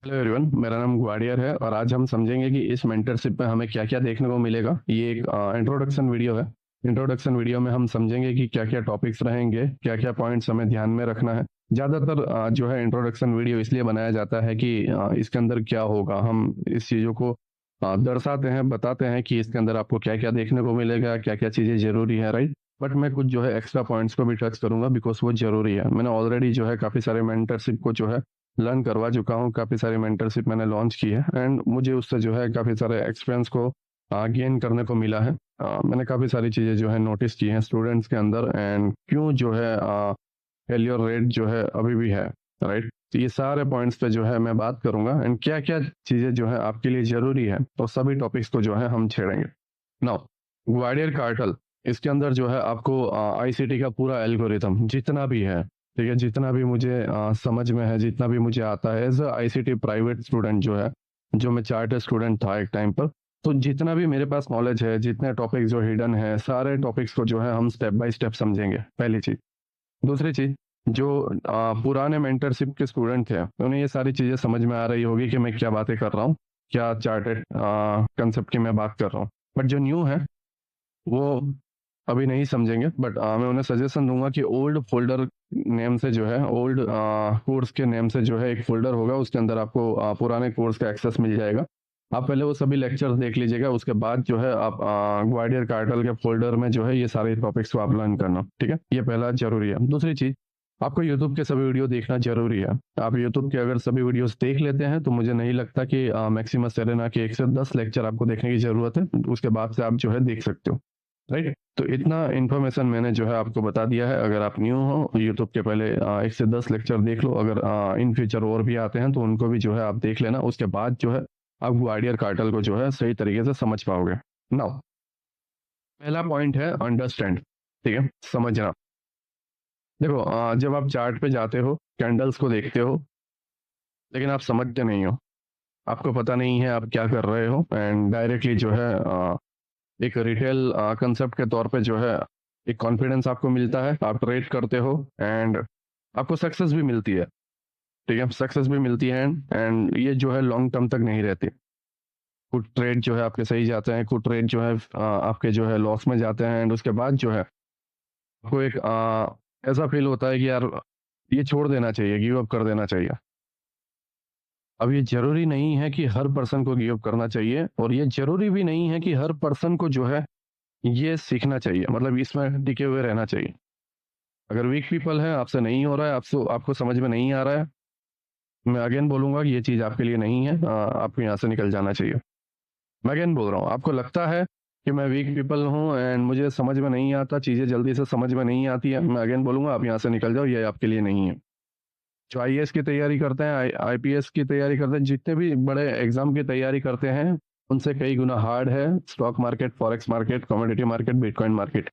Hello everyone, मेरा नाम ग्वाडियर है और आज हम समझेंगे कि इस मेंटरशिप में हमें क्या-क्या देखने को मिलेगा। ये एक इंट्रोडक्शन वीडियो है। इंट्रोडक्शन वीडियो में हम समझेंगे कि क्या-क्या टॉपिक्स रहेंगे, क्या-क्या पॉइंट्स हमें ध्यान में रखना है। ज़्यादातर जो है इंट्रोडक्शन वीडियो इसलिए बनाया जाता है कि इसके अंदर क्या होगा, हम इस चीज़ों को दर्शाते हैं, बताते हैं कि इसके अंदर आपको क्या-क्या देखने को मिलेगा, क्या-क्या चीज़ें ज़रूरी है, राइट? बट मैं कुछ जो है एक्स्ट्रा पॉइंट्स को भी टच करूँगा बिकॉज़ वो ज़रूरी है। मैंने ऑलरेडी जो है काफ़ी सारे मेंटरशिप को जो है लर्न करवा चुका हूँ, काफ़ी सारी मेंटरशिप मैंने लॉन्च की है एंड मुझे उससे जो है काफ़ी सारे एक्सपीरियंस को गेन करने को मिला है। मैंने काफ़ी सारी चीज़ें जो है नोटिस की हैं स्टूडेंट्स के अंदर एंड क्यों जो है फेल्योर रेट जो है अभी भी है, राइट? तो ये सारे पॉइंट्स पे जो है मैं बात करूँगा एंड क्या-क्या चीज़ें जो है आपके लिए ज़रूरी है, तो सभी टॉपिक्स को जो है हम छेड़ेंगे। नाउ ग्वाडियर कार्टल, इसके अंदर जो है आपको आईसीटी का पूरा एल्गोरिथम जितना भी है, ठीक है? जितना भी मुझे समझ में है, जितना भी मुझे आता है as a ICT private student जो है, जो मैं चार्टर्ड स्टूडेंट था एक टाइम पर, तो जितना भी मेरे पास नॉलेज है, जितने टॉपिक जो हिडन है, सारे टॉपिक्स को जो है हम स्टेप बाय स्टेप समझेंगे, पहली चीज़। दूसरी चीज़, जो पुराने मेंटरशिप के स्टूडेंट थे, उन्हें ये सारी चीज़ें समझ में आ रही होगी कि मैं क्या बातें कर रहा हूँ, क्या चार्टर्ड कांसेप्ट की मैं बात कर रहा हूँ। बट जो न्यू है, वो अभी नहीं समझेंगे बट मैं उन्हें सजेशन दूँगा कि ओल्ड फ़ोल्डर नेम से जो है ओल्ड कोर्स के नेम से जो है एक फ़ोल्डर होगा, उसके अंदर आपको पुराने कोर्स का एक्सेस मिल जाएगा। आप पहले वो सभी लेक्चर्स देख लीजिएगा, उसके बाद जो है आप ग्वाडियर कार्टल के फ़ोल्डर में जो है ये सारे टॉपिक्स को आप लर्न करना, ठीक है? ये पहला ज़रूरी है। दूसरी चीज़, आपको यूट्यूब के सभी वीडियो देखना ज़रूरी है। आप यूट्यूब के अगर सभी वीडियोज़ देख लेते हैं, तो मुझे नहीं लगता कि मैक्सिमस सेरेना के 1 से 10 लेक्चर आपको देखने की ज़रूरत है। उसके बाद से आप जो है देख सकते हो। राइट? तो इतना इन्फॉर्मेशन मैंने जो है आपको बता दिया है। अगर आप न्यू हो यूट्यूब के पहले 1 से 10 लेक्चर देख लो। अगर इन फ्यूचर और भी आते हैं तो उनको भी जो है आप देख लेना। उसके बाद जो है आप ग्वाडियर कार्टल को जो है सही तरीके से समझ पाओगे। नाउ पहला पॉइंट है अंडरस्टैंड, ठीक है? समझना। देखो जब आप चार्ट पे जाते हो, कैंडल्स को देखते हो, लेकिन आप समझते नहीं हो। आपको पता नहीं है आप क्या कर रहे हो एंड डायरेक्टली जो है एक रिटेल कांसेप्ट के तौर पे जो है एक कॉन्फिडेंस आपको मिलता है, आप ट्रेड करते हो एंड आपको सक्सेस भी मिलती है, ठीक है? सक्सेस भी मिलती है एंड ये जो है लॉन्ग टर्म तक नहीं रहती। कुछ ट्रेड जो है आपके सही जाते हैं, कुछ ट्रेड जो है आपके जो है लॉस में जाते हैं एंड उसके बाद जो है आपको एक ऐसा फील होता है कि यार ये छोड़ देना चाहिए, गिव अप कर देना चाहिए। अब ये ज़रूरी नहीं है कि हर पर्सन को गिव अप करना चाहिए और ये ज़रूरी भी नहीं है कि हर पर्सन को जो है ये सीखना चाहिए, मतलब इसमें टिके हुए रहना चाहिए। अगर वीक पीपल है, आपसे नहीं हो रहा है, आपसो आपको समझ में नहीं आ रहा है, मैं अगेन बोलूँगा कि ये चीज़ आपके लिए नहीं है, आपको यहाँ से निकल जाना चाहिए। मैं अगेन बोल रहा हूँ, आपको लगता है कि मैं वीक पीपल हूँ एंड मुझे समझ में नहीं आता, चीज़ें जल्दी से समझ में नहीं आती है, मैं अगेन बोलूँगा आप यहाँ से निकल जाओ, ये आपके लिए नहीं है। जो आईएएस की तैयारी करते हैं, आईपीएस की तैयारी करते हैं, जितने भी बड़े एग्ज़ाम की तैयारी करते हैं, उनसे कई गुना हार्ड है stock market, forex market, commodity market, bitcoin market.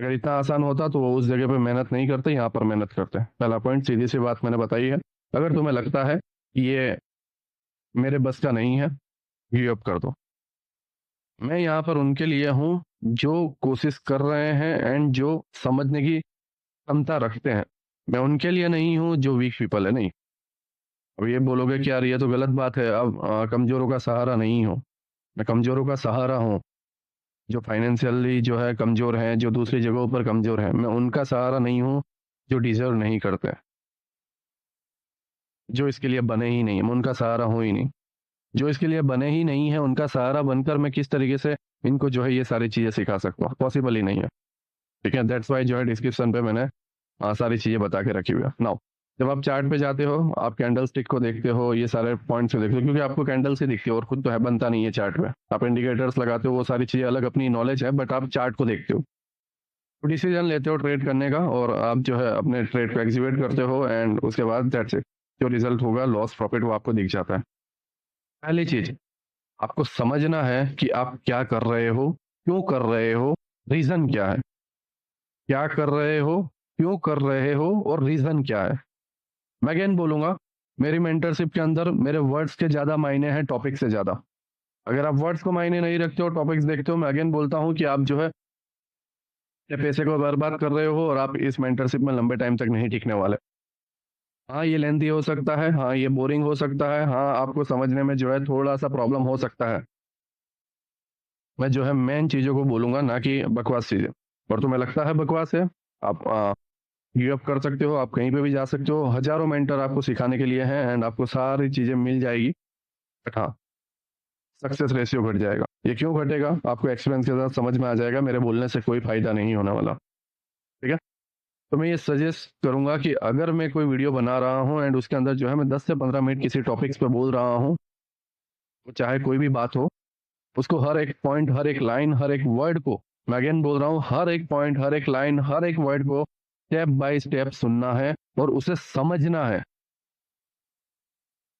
अगर इतना आसान होता तो वो उस जगह पे मेहनत नहीं करते, यहाँ पर मेहनत करते हैं। पहला पॉइंट सीधी-सी बात मैंने बताई है। अगर तुम्हें लगता है कि ये मेरे बस का नहीं है, गिव अप कर दो। मैं यहाँ पर उनके लिए हूँ जो कोशिश कर रहे हैं एंड जो समझने की क्षमता रखते हैं। मैं उनके लिए नहीं हूँ जो वीक पीपल है, नहीं। अब ये बोलोगे कि यार ये तो गलत बात है, अब कमज़ोरों का सहारा नहीं हूँ। मैं कमज़ोरों का सहारा हूँ, जो फाइनेंशियली जो है कमज़ोर हैं, जो दूसरी जगहों पर कमज़ोर हैं। मैं उनका सहारा नहीं हूँ, जो डिज़र्व नहीं करते। जो इसके लिए बने ही नहीं हैं, मैं उनका सहारा हूँ ही नहीं। जो इसके लिए बने ही नहीं हैं, उनका सहारा बनकर मैं किस तरीके से इनको जो है ये सारी चीज़ें सिखा सकता हूँ, पॉसिबल ही नहीं है, ठीक है? दैट्स व्हाई जो है डिस्क्रिप्शन पे मैंने सारी चीज़ें बता के रखी हुई है। नाउ जब आप चार्ट पे जाते हो, आप कैंडल स्टिक को देखते हो, ये सारे पॉइंट्स को देखते हो क्योंकि आपको कैंडल से दिखती है और खुद तो है बनता नहीं है चार्ट पे। आप इंडिकेटर्स लगाते हो, वो सारी चीज़ें अलग अपनी नॉलेज है बट आप चार्ट को देखते हो। तो डिसीजन लेते हो ट्रेड करने का और आप जो है अपने ट्रेड को एग्जीक्यूट करते हो एंड उसके बाद दैट्स इट। जो रिजल्ट होगा लॉस प्रॉफिट वो आपको दिख जाता है। पहली चीज़ आपको समझना है कि आप क्या कर रहे हो, क्यों कर रहे हो, रीज़न क्या है? क्या कर रहे हो, क्यों कर रहे हो और रीज़न क्या है? मैं अगेन बोलूँगा, मेरी मेंटरशिप के अंदर मेरे वर्ड्स के ज़्यादा मायने हैं टॉपिक से ज़्यादा। अगर आप वर्ड्स को मायने नहीं रखते हो, टॉपिक्स देखते हो, मैं अगेन बोलता हूँ कि आप जो है अपने पैसे को बर्बाद कर रहे हो और आप इस मेंटरशिप में लंबे टाइम तक नहीं टिकने वाले। हाँ ये लेंथी हो सकता है, हाँ ये बोरिंग हो सकता है, हाँ आपको समझने में जो है थोड़ा सा प्रॉब्लम हो सकता है। मैं जो है मेन चीज़ों को बोलूंगा, ना कि बकवास चीज़ें। और तुम्हें लगता है बकवास है, आप गिव अप कर सकते हो, आप कहीं पे भी जा सकते हो, हजारों मेंटर आपको सिखाने के लिए हैं एंड आपको सारी चीज़ें मिल जाएगी। बट हाँ, सक्सेस रेशियो घट जाएगा। ये क्यों घटेगा, आपको एक्सपीरियंस के साथ समझ में आ जाएगा, मेरे बोलने से कोई फायदा नहीं होने वाला। ठीक है। तो मैं ये सजेस्ट करूंगा कि अगर मैं कोई वीडियो बना रहा हूँ एंड उसके अंदर जो है मैं 10 से 15 मिनट किसी टॉपिक्स पे बोल रहा हूँ, वो चाहे कोई भी बात हो, उसको हर एक पॉइंट, हर एक लाइन, हर एक वर्ड को, मैं अगेन बोल रहा हूँ, हर एक पॉइंट, हर एक लाइन, हर एक वर्ड को स्टेप बाय स्टेप सुनना है और उसे समझना है।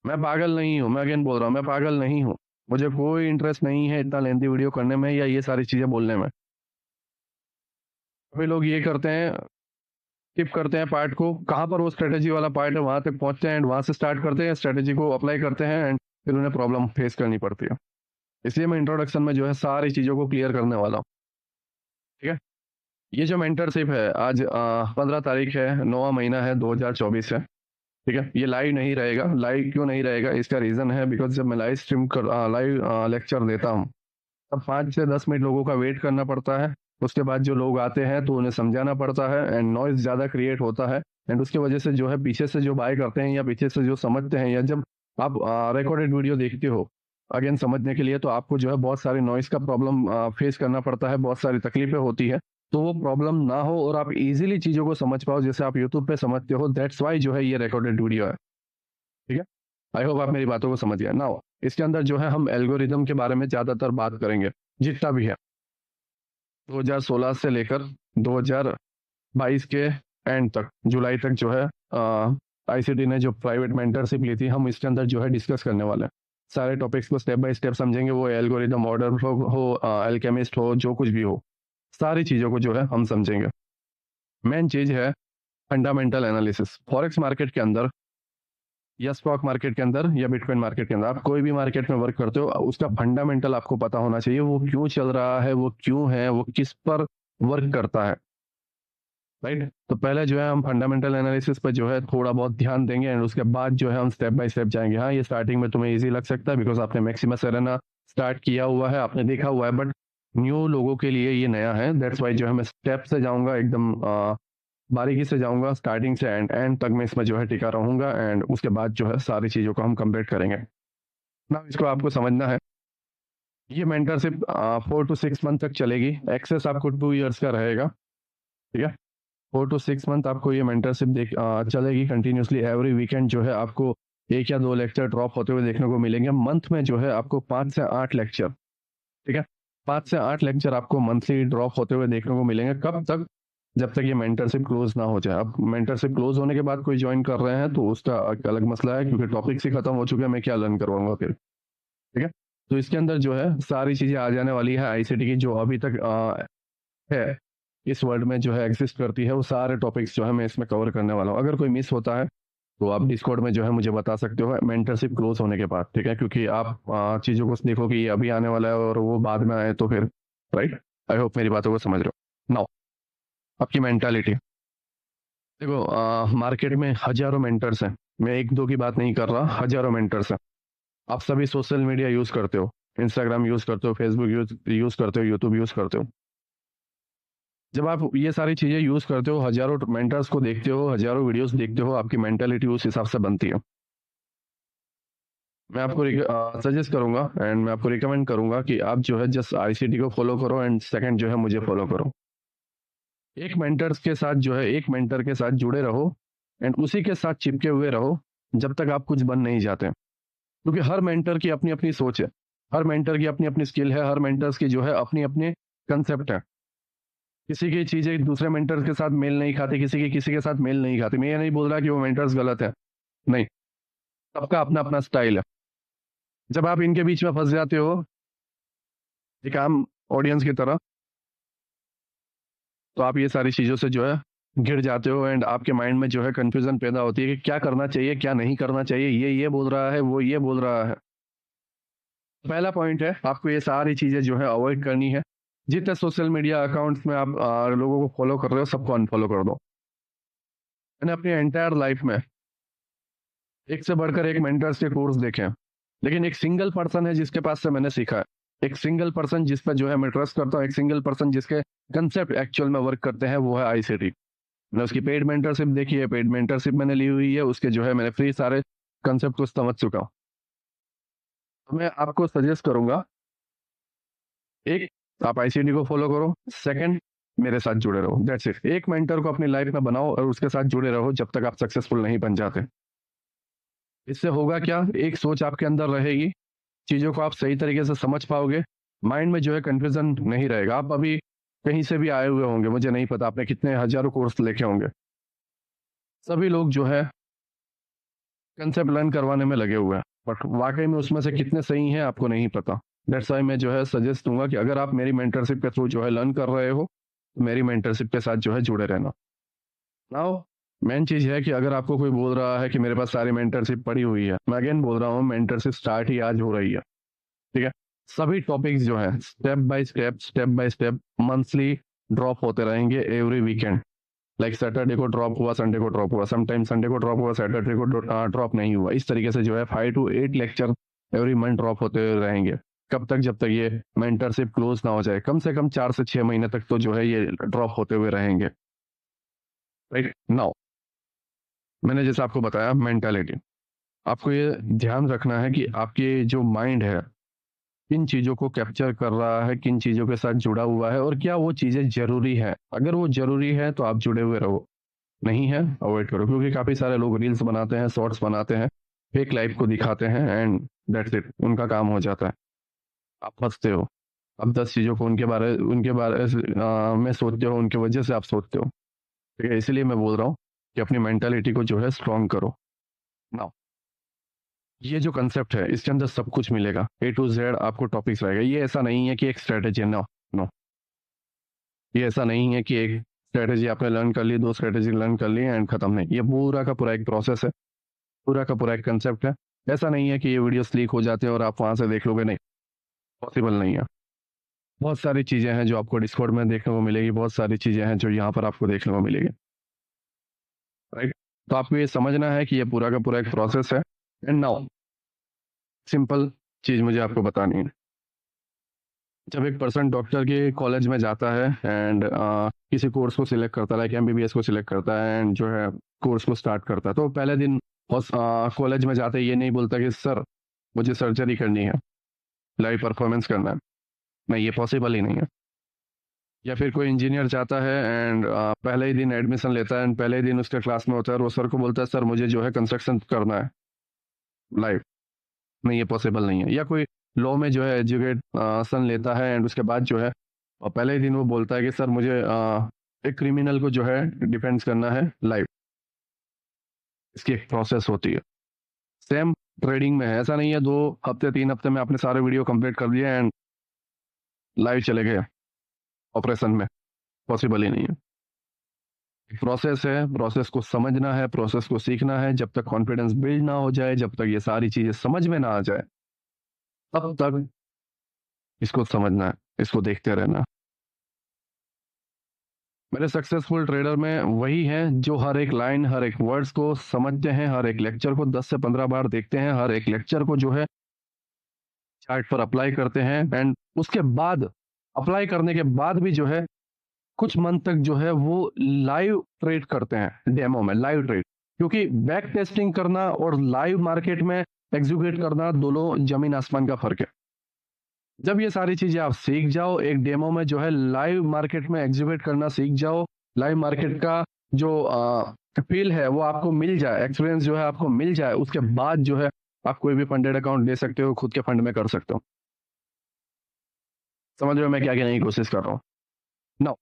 मैं पागल नहीं हूँ, मैं अगेन बोल रहा हूँ, मैं पागल नहीं हूँ। मुझे कोई इंटरेस्ट नहीं है इतना लेंथी वीडियो करने में या ये सारी चीजें बोलने में। सभी लोग ये करते हैं, स्किप करते हैं पार्ट को, कहाँ पर वो स्ट्रेटेजी वाला पार्ट है वहां तक पहुंचते हैं एंड वहां से स्टार्ट करते हैं, स्ट्रेटेजी को अप्लाई करते हैं एंड फिर उन्हें प्रॉब्लम फेस करनी पड़ती है। इसलिए मैं इंट्रोडक्शन में जो है सारी चीजों को क्लियर करने वाला हूँ। ठीक है। ये जो मेंटरशिप है, आज 15 तारीख है, 9वां महीना है, 2024 है। ठीक है। ये लाइव नहीं रहेगा। लाइव क्यों नहीं रहेगा, इसका रीजन है बिकॉज जब मैं लाइव स्ट्रीम कर लाइव लेक्चर देता हूँ, तब 5 से 10 मिनट लोगों का वेट करना पड़ता है। उसके बाद जो लोग आते हैं तो उन्हें समझाना पड़ता है एंड नॉइज ज़्यादा क्रिएट होता है एंड उसकी वजह से जो है पीछे से जो बाय करते हैं या पीछे से जो समझते हैं, या जब आप रिकॉर्डेड वीडियो देखते हो अगेन समझने के लिए, तो आपको जो है बहुत सारी नॉइस का प्रॉब्लम फेस करना पड़ता है, बहुत सारी तकलीफें होती है। तो वो प्रॉब्लम ना हो और आप इजीली चीज़ों को समझ पाओ जैसे आप यूट्यूब पे समझते हो, दैट्स वाई जो है ये रिकॉर्डेड वीडियो है। ठीक है। आई होप आप मेरी बातों को समझ गए। नाउ इसके अंदर जो है हम एल्गोरिदम के बारे में ज़्यादातर बात करेंगे, जितना भी है। 2016 से लेकर 2022 के एंड तक, जुलाई तक जो है आईसीटी ने जो प्राइवेट मेंटरशिप ली थी, हम इसके अंदर जो है डिस्कस करने वाले हैं। सारे टॉपिक्स को स्टेप बाय स्टेप समझेंगे, वो एल्गोरिदम ऑर्डर हो, एल्केमिस्ट हो, जो कुछ भी हो, सारी चीज़ों को जो है हम समझेंगे। मेन चीज़ है फंडामेंटल एनालिसिस। फॉरेक्स मार्केट के अंदर या स्टॉक मार्केट के अंदर या बिटकॉइन मार्केट के अंदर, आप कोई भी मार्केट में वर्क करते हो, उसका फंडामेंटल आपको पता होना चाहिए। वो क्यों चल रहा है, वो क्यों है, वो किस पर वर्क करता है। राइट। तो पहले जो है हम फंडामेंटल एनालिसिस पर जो है थोड़ा बहुत ध्यान देंगे एंड उसके बाद जो है हम स्टेप बाय स्टेप जाएंगे। हाँ ये स्टार्टिंग में तुम्हें इजी लग सकता है बिकॉज आपने मैक्सिमस एरेना स्टार्ट किया हुआ है, आपने देखा हुआ है, बट न्यू लोगों के लिए ये नया है। दैट्स वाई जो है मैं स्टेप से जाऊंगा, एकदम बारीकी से जाऊंगा, स्टार्टिंग से एंड एंड तक मैं इसमें जो है टिका रहूंगा एंड उसके बाद जो है सारी चीज़ों को हम कंप्लीट करेंगे। ना इसको आपको समझना है, ये मेंटरशिप 4 to 6 मंथ तक चलेगी। एक्सेस आपको 2 इयर्स का रहेगा। ठीक है। 4 to 6 मंथ आपको ये मेंटरशिप चलेगी कंटिन्यूसली। एवरी वीकेंड जो है आपको 1 या 2 लेक्चर ड्रॉप होते हुए देखने को मिलेंगे। मंथ में जो है आपको 5 से 8 लेक्चर, ठीक है, 5 से 8 लेक्चर आपको मंथली ड्रॉप होते हुए देखने को मिलेंगे। कब तक, जब तक ये मेंटरशिप क्लोज ना हो जाए। अब मेंटरशिप क्लोज होने के बाद कोई ज्वाइन कर रहे हैं तो उसका एक अलग मसला है, क्योंकि टॉपिक्स ही खत्म हो चुके हैं, मैं क्या लर्न करवाऊंगा फिर। ठीक है। तो इसके अंदर जो है सारी चीज़ें आ जाने वाली है आईसीटी की, जो अभी तक है, इस वर्ल्ड में जो है एग्जिस्ट करती है, वो सारे टॉपिक्स जो है मैं इसमें कवर करने वाला हूँ। अगर कोई मिस होता है तो आप डिस्कॉर्ड में जो है मुझे बता सकते हो मेंटरशिप क्लोज होने के बाद। ठीक है। क्योंकि आप चीज़ों को देखो कि ये अभी आने वाला है और वो बाद में आए तो फिर, राइट। आई होप मेरी बातों को समझ रहे हो। नाउ आपकी मेंटालिटी देखो, मार्केट में हजारों मेंटर्स हैं, मैं एक दो की बात नहीं कर रहा, हजारों मेंटर्स हैं। आप सभी सोशल मीडिया यूज़ करते हो, इंस्टाग्राम यूज़ करते हो, फेसबुक यूज़ करते हो, यूट्यूब यूज़ करते हो। जब आप ये सारी चीज़ें यूज़ करते हो, हजारों मेंटर्स को देखते हो, हजारों वीडियोस देखते हो, आपकी मेंटालिटी उस हिसाब से बनती है। मैं आपको सजेस्ट करूंगा एंड मैं आपको रिकमेंड करूंगा कि आप जो है जस्ट आईसीटी को फॉलो करो एंड सेकंड जो है मुझे फॉलो करो। एक मेंटर्स के साथ जो है, एक मेंटर के साथ जुड़े रहो एंड उसी के साथ चिपके हुए रहो जब तक आप कुछ बन नहीं जाते। क्योंकि हर मेंटर की अपनी अपनी सोच है, हर मेंटर की अपनी अपनी स्किल है, हर मेंटर्स की जो है अपनी अपनी कंसेप्ट है। किसी की चीज़ें दूसरे मेंटर्स के साथ मेल नहीं खाती, किसी की किसी के साथ मेल नहीं खाती। मैं ये नहीं बोल रहा कि वो मेंटर्स गलत है, नहीं, सबका अपना अपना स्टाइल है। जब आप इनके बीच में फंस जाते हो एक आम ऑडियंस की तरह, तो आप ये सारी चीज़ों से जो है घिर जाते हो एंड आपके माइंड में जो है कंफ्यूजन पैदा होती है कि क्या करना चाहिए, क्या नहीं करना चाहिए, ये बोल रहा है, वो ये बोल रहा है। पहला पॉइंट है, आपको ये सारी चीज़ें जो है अवॉइड करनी है। जितने सोशल मीडिया अकाउंट्स में आप लोगों को फॉलो कर रहे हो, सबको अनफॉलो कर दो। मैंने अपनी एंटायर लाइफ में एक से बढ़कर एक मेंटर्स के कोर्स देखे हैं, लेकिन एक सिंगल पर्सन है जिसके पास से मैंने सीखा है, एक सिंगल पर्सन जिस पर जो है मैं ट्रस्ट करता हूँ, एक सिंगल पर्सन जिसके कंसेप्ट एक्चुअल में वर्क करते हैं, वो है आईसीटी। मैंने उसकी पेड मेंटरशिप देखी है, पेड मेंटरशिप मैंने ली हुई है, उसके जो है मैंने फ्री सारे कंसेप्ट को समझ चुका हूँ। तो मैं आपको सजेस्ट करूंगा, एक, आप आईसीटी को फॉलो करो, सेकंड, मेरे साथ जुड़े रहो, दैट्स इट। एक मेंटर को अपनी लाइफ में बनाओ और उसके साथ जुड़े रहो जब तक आप सक्सेसफुल नहीं बन जाते। इससे होगा क्या, एक सोच आपके अंदर रहेगी, चीज़ों को आप सही तरीके से समझ पाओगे, माइंड में जो है कन्फ्यूजन नहीं रहेगा। आप अभी कहीं से भी आए हुए होंगे, मुझे नहीं पता आपने कितने हजारों कोर्स लेके होंगे, सभी लोग जो है कंसेप्ट लर्न करवाने में लगे हुए हैं, बट वाकई में उसमें से कितने सही हैं आपको नहीं पता। दैट्स वाई मैं जो है सजेस्ट दूंगा कि अगर आप मेरी मेंटरशिप के थ्रू जो है लर्न कर रहे हो, तो मेरी मेंटरशिप के साथ जो है जुड़े रहना। नाउ मेन चीज़ है कि अगर आपको कोई बोल रहा है कि मेरे पास सारी मेंटरशिप पड़ी हुई है, मैं अगेन बोल रहा हूँ, मेंटरशिप स्टार्ट ही आज हो रही है, ठीक है। सभी टॉपिक्स जो है step by step monthly drop होते रहेंगे, एवरी वीकेंड। लाइक सैटरडे को ड्रॉप हुआ, संडे को ड्रॉप हुआ, समटाइम संडे को ड्रॉप हुआ, सैटरडे को ड्रॉप नहीं हुआ। इस तरीके से जो है 5 to 8 lecture every month drop होते रहेंगे। कब तक, जब तक ये मेंटरशिप क्लोज ना हो जाए, कम से कम 4 से 6 महीने तक तो जो है ये ड्रॉप होते हुए रहेंगे। राइट नाउ, मैंने जैसे आपको बताया मेंटालिटी, आपको ये ध्यान रखना है कि आपके जो माइंड है किन चीज़ों को कैप्चर कर रहा है, किन चीज़ों के साथ जुड़ा हुआ है, और क्या वो चीज़ें ज़रूरी है। अगर वो ज़रूरी है तो आप जुड़े हुए रहो, नहीं है अवॉइड करो, क्योंकि काफ़ी सारे लोग रील्स बनाते हैं, शॉर्ट्स बनाते हैं, फेक लाइफ को दिखाते हैं, एंड दैट्स इट, उनका काम हो जाता है। आप फंसते हो, अब 10 चीज़ों को में सोचते हो, उनकी वजह से आप सोचते हो, ठीक है। इसलिए मैं बोल रहा हूँ कि अपनी मेंटालिटी को जो है स्ट्रांग करो। नाउ, ये जो कंसेप्ट है इसके अंदर सब कुछ मिलेगा, A to Z आपको टॉपिक्स रहेगा। ये ऐसा नहीं है कि एक स्ट्रेटेजी, नो नो, ये ऐसा नहीं है कि एक स्ट्रेटेजी आपने लर्न कर ली, 2 स्ट्रेटेजी लर्न कर ली एंड खत्म। नहीं, ये पूरा का पूरा एक प्रोसेस है, पूरा का पूरा एक कंसेप्ट है। ऐसा नहीं है कि ये वीडियोस लीक हो जाते हैं और आप वहां से देख लोगे, नहीं, पॉसिबल नहीं है। बहुत सारी चीजें हैं जो आपको डिस्कॉर्ड में देखने को मिलेगी, बहुत सारी चीजें हैं जो यहाँ पर आपको देखने को मिलेगी, राइट। तो आपको ये समझना है कि ये पूरा का पूरा एक प्रोसेस है। एंड नाउ, सिंपल चीज मुझे आपको बतानी है। जब एक पर्सन डॉक्टर के कॉलेज में जाता है एंड किसी कोर्स को सिलेक्ट करता है, लाइक MBBS को सिलेक्ट करता है एंड जो है कोर्स को स्टार्ट करता है, तो पहले दिन कॉलेज में जाते ये नहीं बोलता कि सर मुझे सर्जरी करनी है, लाइव परफॉर्मेंस करना है। नहीं, ये पॉसिबल ही नहीं है। या फिर कोई इंजीनियर जाता है एंड पहले ही दिन एडमिशन लेता है एंड पहले ही दिन उसके क्लास में होता है और वो सर को बोलता है सर मुझे जो है कंस्ट्रक्शन करना है लाइव। नहीं, ये पॉसिबल नहीं है। या कोई लॉ में जो है एजुकेशन लेता है एंड उसके बाद जो है और पहले ही दिन वो बोलता है कि सर मुझे एक क्रिमिनल को जो है डिफेंस करना है लाइव। इसकी एक प्रोसेस होती है। सेम ट्रेडिंग में है, ऐसा नहीं है 2 हफ्ते 3 हफ्ते में आपने सारे वीडियो कंप्लीट कर दिए एंड लाइव चले गए ऑपरेशन में, पॉसिबल ही नहीं है। प्रोसेस है, प्रोसेस को समझना है, प्रोसेस को सीखना है। जब तक कॉन्फिडेंस बिल्ड ना हो जाए, जब तक ये सारी चीजें समझ में ना आ जाए, तब तक इसको समझना है, इसको देखते रहना। मेरे सक्सेसफुल ट्रेडर में वही हैं जो हर एक लाइन, हर एक वर्ड्स को समझते हैं, हर एक लेक्चर को 10 से 15 बार देखते हैं, हर एक लेक्चर को जो है चार्ट पर अप्लाई करते हैं एंड उसके बाद, अप्लाई करने के बाद भी जो है कुछ मंथ तक जो है वो लाइव ट्रेड करते हैं, डेमो में लाइव ट्रेड। क्योंकि बैक टेस्टिंग करना और लाइव मार्केट में एग्जीक्यूट करना, दोनों जमीन आसमान का फर्क है। जब ये सारी चीजें आप सीख जाओ, एक डेमो में जो है लाइव मार्केट में एग्जीक्यूट करना सीख जाओ, लाइव मार्केट का जो फील है वो आपको मिल जाए, एक्सपीरियंस जो है आपको मिल जाए, उसके बाद जो है आप कोई भी फंडेड अकाउंट ले सकते हो, खुद के फंड में कर सकते हो। समझ रहे हो मैं क्या कहने की कोशिश कर रहा हूँ? No,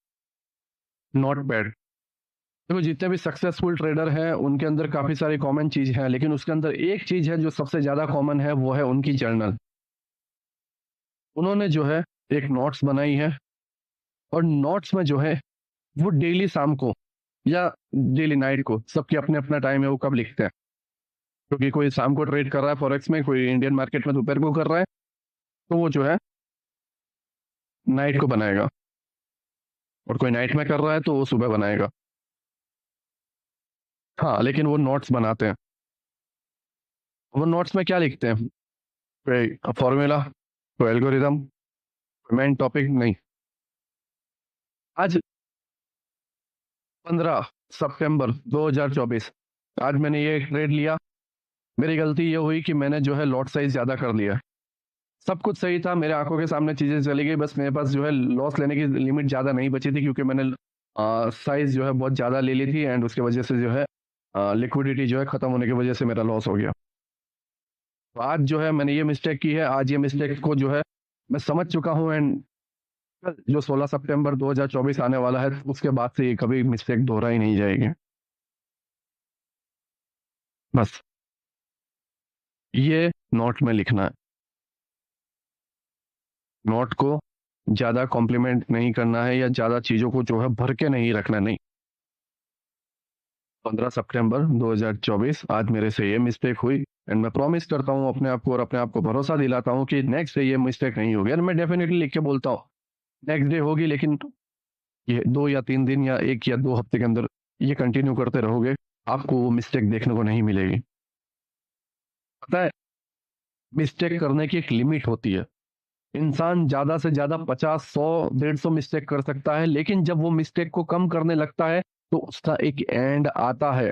not bad. देखो, जितने भी सक्सेसफुल ट्रेडर हैं उनके अंदर काफी सारी कॉमन चीज है, लेकिन उसके अंदर एक चीज है जो सबसे ज्यादा कॉमन है, वो है उनकी जर्नल। उन्होंने जो है एक नोट्स बनाई है और नोट्स में जो है वो डेली शाम को या डेली नाइट को, सबके अपने अपना टाइम है वो कब लिखते हैं। क्योंकि कोई शाम को ट्रेड कर रहा है फॉरेक्स में, कोई इंडियन मार्केट में दोपहर को कर रहा है, तो वो जो है नाइट को बनाएगा, और कोई नाइट में कर रहा है तो वो सुबह बनाएगा। हाँ, लेकिन वो नोट्स बनाते हैं। वो नोट्स में क्या लिखते हैं? कोई फॉर्मूला, कोई एल्गोरिदम, मेन टॉपिक नहीं। आज 15 सितंबर 2024, आज मैंने ये ट्रेड लिया। मेरी गलती ये हुई कि मैंने जो है लॉट साइज ज़्यादा कर लिया। सब कुछ सही था, मेरे आंखों के सामने चीज़ें चली गई, बस मेरे पास जो है लॉस लेने की लिमिट ज़्यादा नहीं बची थी, क्योंकि मैंने साइज जो है बहुत ज़्यादा ले ली थी, एंड उसकी वजह से जो है लिक्विडिटी जो है ख़त्म होने की वजह से मेरा लॉस हो गया। तो आज जो है मैंने ये मिस्टेक की है, आज ये मिस्टेक को जो है मैं समझ चुका हूँ, एंड जो 16 सितंबर 2024 आने वाला है, उसके बाद से ये कभी मिस्टेक दोहराई नहीं जाएगी। बस ये नोट में लिखना है। नोट को ज़्यादा कॉम्प्लीमेंट नहीं करना है, या ज़्यादा चीज़ों को जो है भर के नहीं रखना, नहीं। 15 सितंबर 2024, आज मेरे से ये मिस्टेक हुई, एंड मैं प्रॉमिस करता हूँ अपने आप को, और अपने आप को भरोसा दिलाता हूँ कि नेक्स्ट डे ये मिस्टेक नहीं होगी, और मैं डेफिनेटली लिख के बोलता हूँ नेक्स्ट डे होगी, लेकिन ये 2 या 3 दिन या 1 या 2 हफ्ते के अंदर ये कंटिन्यू करते रहोगे, आपको वो मिस्टेक देखने को नहीं मिलेगी। पता है, मिस्टेक करने की एक लिमिट होती है। इंसान ज़्यादा से ज़्यादा 50, 100, 150 मिस्टेक कर सकता है, लेकिन जब वो मिस्टेक को कम करने लगता है तो उसका एक एंड आता है।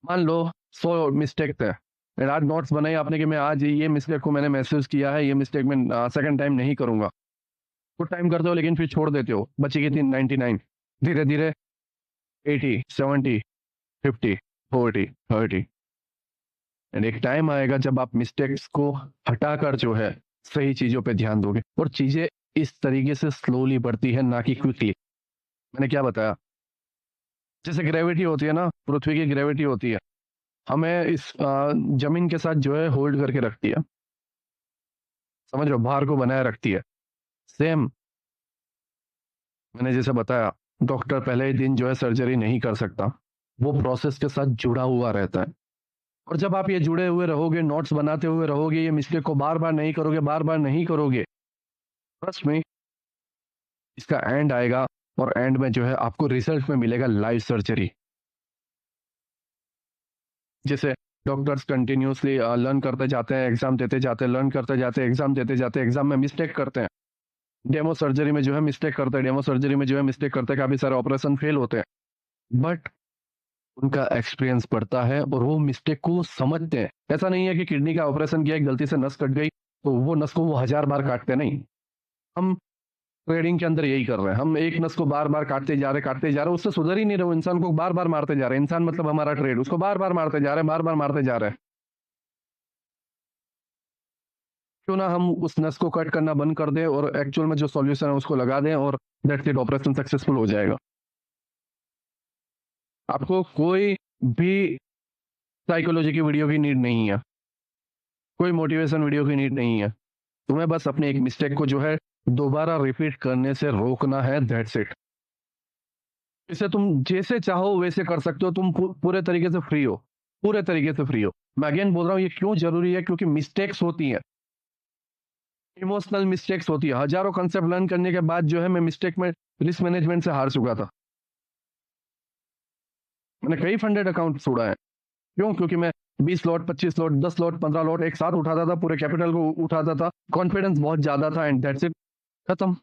मान लो 100 मिस्टेक थे, और आज नोट्स बनाई आपने कि मैं आज ये मिस्टेक को मैंने महसूस किया है, ये मिस्टेक मैं सेकंड टाइम नहीं करूंगा। कुछ टाइम करते हो लेकिन फिर छोड़ देते हो, बची कितनी? 99। धीरे धीरे 80, 70, 50, 40, 30, एंड एक टाइम आएगा जब आप मिस्टेक्स को हटाकर जो है सही चीजों पे ध्यान दोगे, और चीजें इस तरीके से स्लोली बढ़ती है, ना कि क्विकली। मैंने क्या बताया? जैसे ग्रेविटी होती है ना, पृथ्वी की ग्रेविटी होती है, हमें इस जमीन के साथ जो है होल्ड करके रखती है, समझ रहे हो, भार को बनाए रखती है। सेम मैंने जैसे बताया, डॉक्टर पहले ही दिन जो है सर्जरी नहीं कर सकता, वो प्रोसेस के साथ जुड़ा हुआ रहता है। और जब आप ये जुड़े हुए रहोगे, नोट्स बनाते हुए रहोगे, ये मिस्टेक को बार बार नहीं करोगे, बार बार नहीं करोगे, ट्रस्ट में इसका एंड आएगा, और एंड में जो है आपको रिजल्ट में मिलेगा लाइव सर्जरी। जैसे डॉक्टर्स कंटिन्यूसली लर्न करते जाते हैं, एग्जाम देते जाते हैं, लर्न करते जाते हैं, एग्जाम देते जाते हैं, एग्जाम में मिस्टेक करते हैं, डेमो सर्जरी में जो है मिस्टेक करते हैं, डेमो सर्जरी में जो है मिस्टेक करते हैं, काफी सारे ऑपरेशन फेल होते हैं, बट उनका एक्सपीरियंस बढ़ता है और वो मिस्टेक को समझते हैं। ऐसा नहीं है कि किडनी का ऑपरेशन किया, एक गलती से नस कट गई तो वो नस को वो 1000 बार काटते नहीं। हम ट्रेडिंग के अंदर यही कर रहे हैं, हम एक नस को बार बार काटते जा रहे हैं, उससे सुधर ही नहीं रहे, इंसान को बार बार मारते जा रहे हैं। इंसान मतलब हमारा ट्रेड, उसको बार बार मारते जा रहे हैं, बार बार मारते जा रहे हैं। क्यों ना हम उस नस को कट करना बंद कर दें, और एक्चुअल में जो सॉल्यूशन है उसको लगा दें, और दैट्स इट, ऑपरेशन सक्सेसफुल हो जाएगा। आपको कोई भी साइकोलॉजी की वीडियो की नीड नहीं है, कोई मोटिवेशन वीडियो की नीड नहीं है। तुम्हें बस अपने एक मिस्टेक को जो है दोबारा रिपीट करने से रोकना है, दैट्स इट। इसे तुम जैसे चाहो वैसे कर सकते हो, तुम पूरे तरीके से फ्री हो, पूरे तरीके से फ्री हो। मैं अगेन बोल रहा हूँ, ये क्यों जरूरी है? क्योंकि मिस्टेक्स होती हैं, इमोशनल मिस्टेक्स होती है। हजारों कंसेप्ट लर्न करने के बाद जो है मैं मिस्टेक में रिस्क मैनेजमेंट से हार चुका था। मैंने कई फंडेड अकाउंट छोड़ा है। क्यों? क्योंकि मैं 20 लॉट, 25 लॉट, 10 लॉट, 15 लॉट एक साथ उठाता था, पूरे कैपिटल को उठाता था, कॉन्फिडेंस बहुत ज्यादा था, एंड दैट्स इट, खत्म।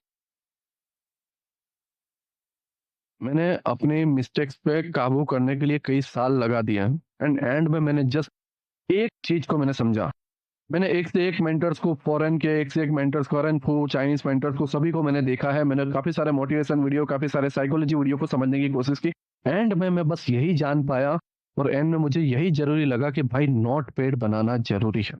मैंने अपने मिस्टेक्स पे काबू करने के लिए कई साल लगा दिए हैं, एंड एंड में मैंने जस्ट एक चीज को मैंने समझा। मैंने एक से एक मेंटर्स को, फॉरेन के एक से एक मेंटर्स, फॉरेन को, चाइनीज मेंटर्स को, सभी को मैंने देखा है। मैंने काफी सारे मोटिवेशन वीडियो, काफी सारे साइकोलॉजी वीडियो को समझने की कोशिश की। एंड में मैं बस यही जान पाया, और एंड में मुझे यही जरूरी लगा कि भाई नोट पैड बनाना जरूरी है,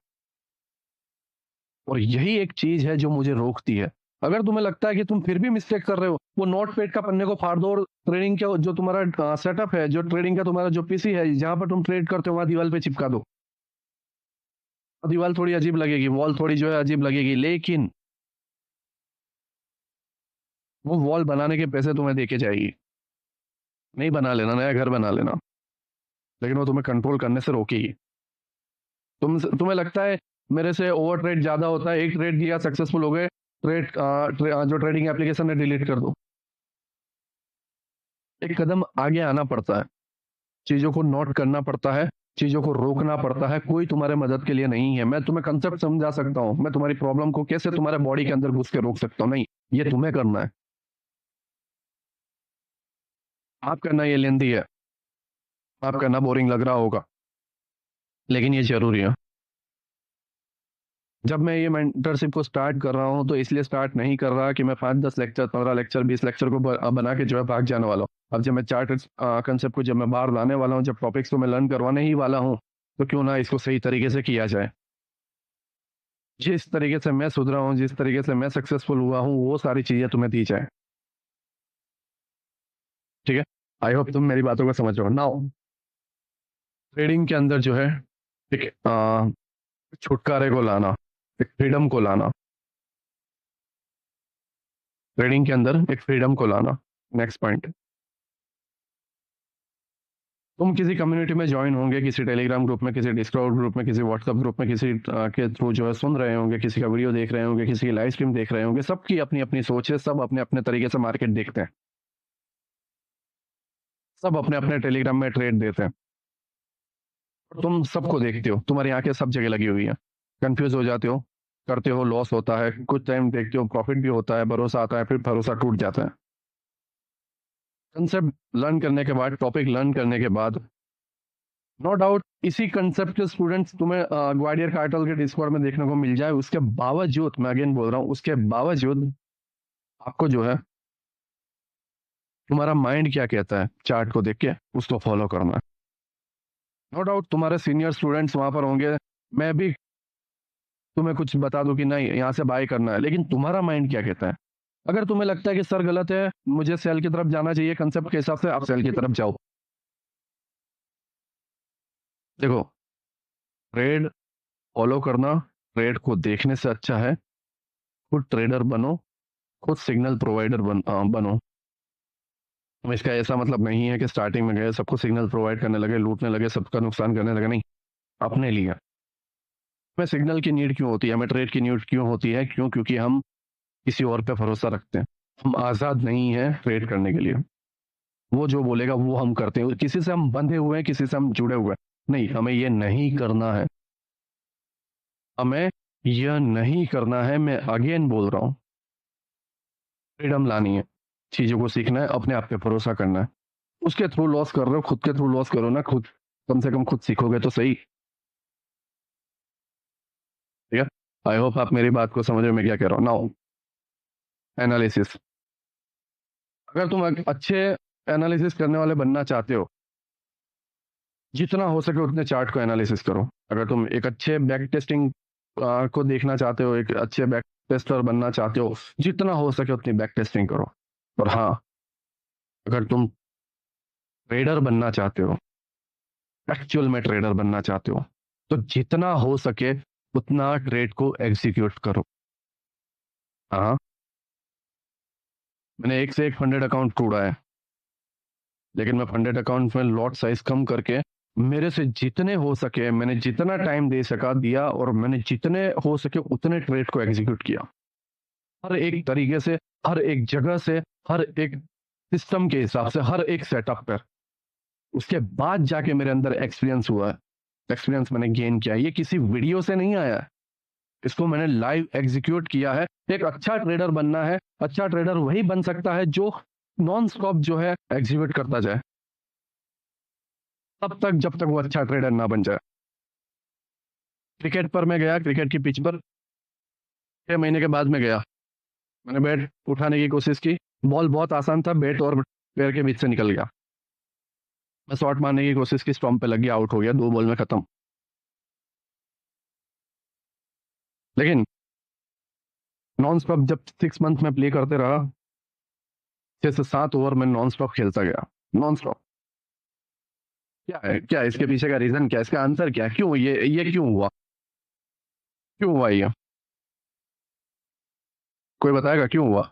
और यही एक चीज है जो मुझे रोकती है। अगर तुम्हें लगता है कि तुम फिर भी मिस्टेक कर रहे हो, वो नोट पैड का पन्ने को फाड़ दो, और ट्रेडिंग का जो तुम्हारा सेटअप है, जो ट्रेडिंग का तुम्हारा जो पीसी है, जहां पर तुम ट्रेड करते हो, वहां दीवार पे चिपका दो। दीवार थोड़ी अजीब लगेगी, वॉल थोड़ी जो है अजीब लगेगी, लेकिन वो वॉल बनाने के पैसे तुम्हें देके जाएगी। नहीं बना लेना, नया घर बना लेना, लेकिन वो तुम्हें कंट्रोल करने से रोकेगी। तुम्हें लगता है मेरे से ओवर ट्रेड ज्यादा होता है, एक ट्रेड किया, सक्सेसफुल हो गए, जो ट्रेडिंग एप्लीकेशन है डिलीट कर दो। एक कदम आगे आना पड़ता है, चीजों को नोट करना पड़ता है, चीजों को रोकना पड़ता है, कोई तुम्हारे मदद के लिए नहीं है। मैं तुम्हें कंसेप्ट समझा सकता हूँ, मैं तुम्हारी प्रॉब्लम को कैसे तुम्हारे बॉडी के अंदर घुस के रोक सकता हूँ, नहीं, ये तुम्हें करना है। आप करना ये लेंदी है, आप करना बोरिंग लग रहा होगा, लेकिन ये जरूरी है। जब मैं ये मेंटरशिप को स्टार्ट कर रहा हूँ तो इसलिए स्टार्ट नहीं कर रहा कि मैं 5-10 लेक्चर, 15 लेक्चर, 20 लेक्चर को बना के जो है भाग जाने वाला हूँ। अब जब मैं चार्ट कंसेप्ट को जब मैं बाहर लाने वाला हूँ, जब टॉपिक्स को मैं लर्न करवाने ही वाला हूँ, तो क्यों ना इसको सही तरीके से किया जाए। जिस तरीके से मैं सुधरा हूँ, जिस तरीके से मैं सक्सेसफुल हुआ हूँ, वो सारी चीजें तुम्हें दी जाए। ठीक है, आई होप तुम मेरी बातों को समझ रहे हो। नाउ ट्रेडिंग के अंदर जो है एक छुटकारे को लाना, एक फ्रीडम को लाना, ट्रेडिंग के अंदर एक फ्रीडम को लाना। नेक्स्ट पॉइंट, तुम किसी कम्युनिटी में ज्वाइन होंगे, किसी टेलीग्राम ग्रुप में, किसी डिस्कॉर्ड ग्रुप में, किसी व्हाट्सएप ग्रुप में, किसी के थ्रू जो है सुन रहे होंगे, किसी का वीडियो देख रहे होंगे, किसी की लाइव स्ट्रीम देख रहे होंगे। सबकी अपनी अपनी सोच है, सब अपने अपने तरीके से मार्केट देखते हैं, सब अपने अपने टेलीग्राम में ट्रेड देते हैं। तुम सबको देखते हो, तुम्हारी आंखें सब जगह लगी हुई है, कंफ्यूज हो जाते हो, करते हो, लॉस होता है, कुछ टाइम देखते हो, प्रॉफिट भी होता है, भरोसा आता है, फिर भरोसा टूट जाता है। कंसेप्ट लर्न करने के बाद, टॉपिक लर्न करने के बाद, नो डाउट इसी कंसेप्ट के स्टूडेंट्स तुम्हें ग्वालियर कार्टल के डिस्कॉर्ड में देखने को मिल जाए। उसके बावजूद, मैं अगेन बोल रहा हूँ, उसके बावजूद आपको जो है तुम्हारा माइंड क्या कहता है चार्ट को देख के उसको फॉलो करना है। नो डाउट तुम्हारे सीनियर स्टूडेंट्स वहां पर होंगे, मैं भी तुम्हें कुछ बता दूं कि नहीं यहाँ से बाय करना है, लेकिन तुम्हारा माइंड क्या कहता है। अगर तुम्हें लगता है कि सर गलत है, मुझे सेल की तरफ जाना चाहिए कंसेप्ट के हिसाब से, आप सेल की तरफ जाओ। देखो, ट्रेड फॉलो करना ट्रेड को देखने से अच्छा है खुद ट्रेडर बनो, खुद सिग्नल प्रोवाइडर बनो। इसका ऐसा मतलब नहीं है कि स्टार्टिंग में गए सबको सिग्नल प्रोवाइड करने लगे, लूटने लगे, सबका नुकसान करने लगे, नहीं। अपने लिए हमें सिग्नल की नीड क्यों होती है, हमें ट्रेड की नीड क्यों होती है, क्यों? क्योंकि हम किसी और पे भरोसा रखते हैं। हम आज़ाद नहीं हैं ट्रेड करने के लिए। वो जो बोलेगा वो हम करते हैं, किसी से हम बंधे हुए हैं, किसी से हम जुड़े हुए हैं, नहीं, हमें ये नहीं करना है, हमें यह नहीं करना है। मैं अगेन बोल रहा हूँ, फ्रीडम लानी है, चीज़ों को सीखना है, अपने आप पे भरोसा करना है। उसके थ्रू लॉस कर रहे हो, खुद के थ्रू लॉस करो ना, खुद कम से कम खुद सीखोगे तो सही। ठीक है, आई होप आप मेरी बात को समझ रहे हो मैं क्या कह रहा हूँ। नाउ एनालिसिस, अगर तुम एक अच्छे एनालिसिस करने वाले बनना चाहते हो, जितना हो सके उतने चार्ट को एनालिसिस करो। अगर तुम एक अच्छे बैक टेस्टिंग को देखना चाहते हो, एक अच्छे बैक टेस्टर बनना चाहते हो, जितना हो सके उतनी बैक टेस्टिंग करो। और हाँ, अगर तुम ट्रेडर बनना चाहते हो, एक्चुअल में ट्रेडर बनना चाहते हो, तो जितना हो सके उतना ट्रेड को एग्जीक्यूट करो। हाँ, मैंने एक से एक फंडेड अकाउंट ढूंढा है, लेकिन मैं फंडेड अकाउंट में लॉट साइज कम करके मेरे से जितने हो सके, मैंने जितना टाइम दे सका दिया, और मैंने जितने हो सके उतने ट्रेड को एग्जीक्यूट किया, हर एक तरीके से, हर एक जगह से, हर एक सिस्टम के हिसाब से, हर एक सेटअप पर। उसके बाद जाके मेरे अंदर एक्सपीरियंस हुआ है, एक्सपीरियंस मैंने गेन किया है। ये किसी वीडियो से नहीं आया है, इसको मैंने लाइव एग्जीक्यूट किया है। एक अच्छा ट्रेडर बनना है, अच्छा ट्रेडर वही बन सकता है जो नॉन स्टॉप जो है एग्जीक्यूट करता जाए, तब तक जब तक वो अच्छा ट्रेडर ना बन जाए। क्रिकेट पर मैं गया, क्रिकेट की पिच पर 6 महीने के बाद में गया, मैंने बैट उठाने की कोशिश की, बॉल बहुत आसान था, बैट और पैर के बीच से निकल गया। मैं शॉट मारने की कोशिश की, स्टॉम्प पे लग गया, आउट हो गया, 2 बॉल में खत्म। लेकिन नॉन स्टॉप जब 6 मंथ में प्ले करते रहा, 6 से 7 ओवर में नॉन स्टॉप खेलता गया, नॉन स्टॉप। क्या है, क्या है इसके पीछे का रीजन, क्या है इसका आंसर, क्या है, क्यों ये क्यों हुआ, क्यों हुआ ये? कोई बताएगा क्यों हुआ?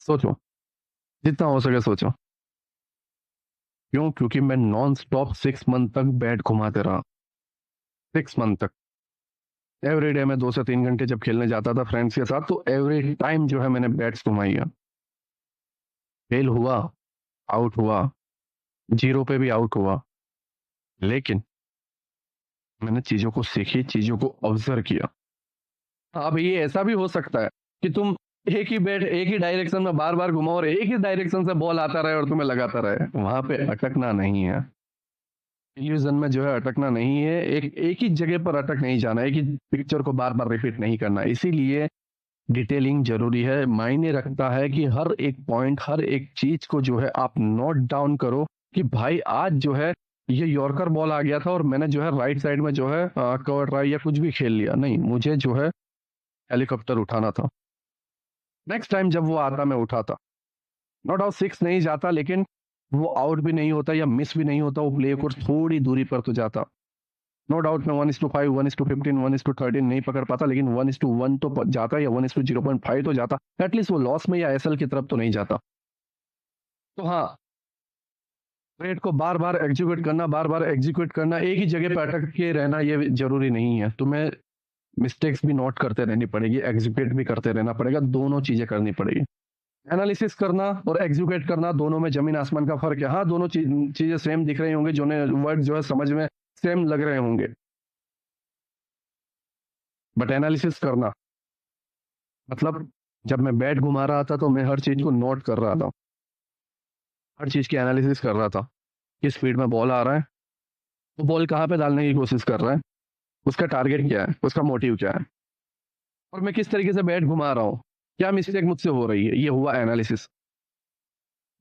सोचो, जितना हो सके सोचो। क्यों? क्योंकि मैं नॉन स्टॉप 6 मंथ तक बैट घुमाते रहा, 6 मंथ तक। एवरी डे मैं 2 से 3 घंटे जब खेलने जाता था फ्रेंड्स के साथ, तो एवरी टाइम जो है मैंने बैट्स घुमाई है। फेल हुआ, आउट हुआ, जीरो पे भी आउट हुआ, लेकिन मैंने चीजों को सीखी, चीजों को ऑब्जर्व किया। अब ये ऐसा भी हो सकता है कि तुम एक ही डायरेक्शन में बार बार घुमाओ और एक ही डायरेक्शन से बॉल आता रहे और तुम्हें लगाता रहे, वहां पे अटकना नहीं है। इल्यूजन में जो है अटकना नहीं है, एक ही जगह पर अटक नहीं जाना, एक ही पिक्चर को बार बार रिपीट नहीं करना। इसीलिए डिटेलिंग जरूरी है, मायने रखता है कि हर एक पॉइंट, हर एक चीज को जो है आप नोट डाउन करो कि भाई आज जो है ये यॉर्कर बॉल आ गया था और मैंने जो है राइट साइड में जो है कवर ट्राई या कुछ भी खेल लिया, नहीं, मुझे जो है हेलीकॉप्टर उठाना था। नेक्स्ट टाइम जब वो आता मैं उठाता। नो डाउट सिक्स नहीं जाता, लेकिन वो आउट भी नहीं होता या मिस भी नहीं होता, वो प्ले को थोड़ी दूरी पर तो जाता। नो डाउट मैं 1:5, 1:15, 1:13 नहीं पकड़ पाता, लेकिन 1:1 तो जाता, या 1:0.5 तो जाता, एटलीस्ट वो लॉस में या एसएल की तरफ तो नहीं जाता। तो हाँ, ट्रेड को बार बार एग्जीक्यूट करना, बार बार एग्जीक्यूट करना, एक ही जगह पर अटक के रहना ये जरूरी नहीं है। तुम्हें मिस्टेक्स भी नोट करते रहनी पड़ेगी, एग्जीक्यूट भी करते रहना पड़ेगा, दोनों चीजें करनी पड़ेगी। एनालिसिस करना और एग्जीक्यूट करना, दोनों में जमीन आसमान का फर्क है। हाँ, दोनों चीजें सेम दिख रही होंगी, जो वर्ड जो है समझ में सेम लग रहे होंगे, बट एनालिसिस करना मतलब जब मैं बैट घुमा रहा था तो मैं हर चीज को नोट कर रहा था, हर चीज की एनालिसिस कर रहा था। किस स्पीड में बॉल आ रहा है, वो बॉल कहाँ पे डालने की कोशिश कर रहा है, उसका टारगेट क्या है, उसका मोटिव क्या है, और मैं किस तरीके से बैट घुमा रहा हूँ, क्या मिस्टेक मुझसे हो रही है, ये हुआ एनालिसिस।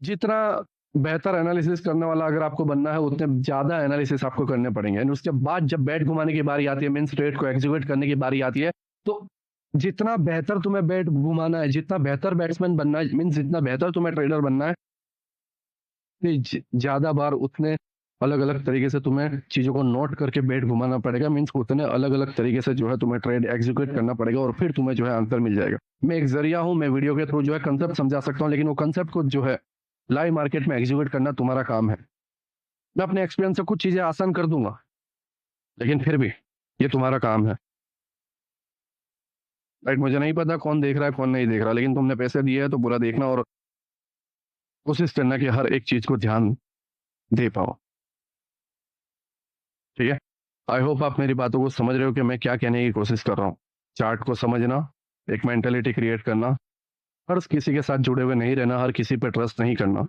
जितना बेहतर एनालिसिस करने वाला अगर आपको बनना है, उतने ज्यादा एनालिसिस आपको करने पड़ेंगे। एंड उसके बाद जब बैट घुमाने की बारी आती है, मीन्स रेट को एग्जीक्यूट करने की बारी आती है, तो जितना बेहतर तुम्हें बैट घुमाना है, जितना बेहतर बैट्समैन बनना है, मीन्स जितना बेहतर तुम्हें ट्रेडर बनना है, ज्यादा बार उतने अलग अलग तरीके से तुम्हें चीजों को नोट करके बैट घुमाना पड़ेगा। मीन्स उतने अलग अलग तरीके से जो है तुम्हें ट्रेड एग्जीक्यूट करना पड़ेगा, और फिर तुम्हें जो है आंसर मिल जाएगा। मैं एक जरिया हूँ, मैं वीडियो के थ्रू जो है कंसेप्ट समझा सकता हूँ, लेकिन वो कंसेप्ट को जो है लाइव मार्केट में एग्जीक्यूट करना तुम्हारा काम है। मैं अपने एक्सपीरियंस से कुछ चीजें आसान कर दूंगा, लेकिन फिर भी ये तुम्हारा काम है। राइट, मुझे नहीं पता कौन देख रहा है कौन नहीं देख रहा, लेकिन तुमने पैसे दिए हैं तो पूरा देखना और कोशिश करना कि हर एक चीज को ध्यान दे पाओ। ठीक है, आई होप आप मेरी बातों को समझ रहे हो कि मैं क्या कहने की कोशिश कर रहा हूँ। चार्ट को समझना, एक मेंटेलिटी क्रिएट करना, हर किसी के साथ जुड़े हुए नहीं रहना, हर किसी पे ट्रस्ट नहीं करना,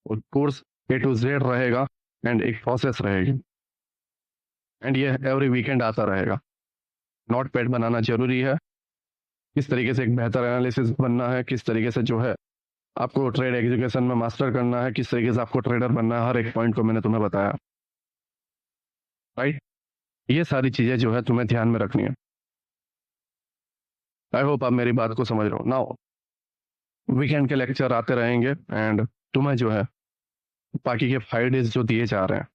और कोर्स A to Z रहेगा, एंड एक प्रोसेस रहेगी, एंड ये एवरी वीकेंड आता रहेगा। नोट पैड बनाना जरूरी है, किस तरीके से एक बेहतर एनालिसिस बनना है, किस तरीके से जो है आपको ट्रेड एग्जीक्यूशन में मास्टर करना है, किस तरीके से आपको ट्रेडर बनना है, हर एक पॉइंट को मैंने तुम्हें बताया। राइट, ये सारी चीजें जो है तुम्हें ध्यान में रखनी है। आई होप आप मेरी बात को समझ रहे हो। नाउ वीकेंड के लेक्चर आते रहेंगे, एंड तुम्हें जो है बाकी के 5 डेज जो दिए जा रहे हैं,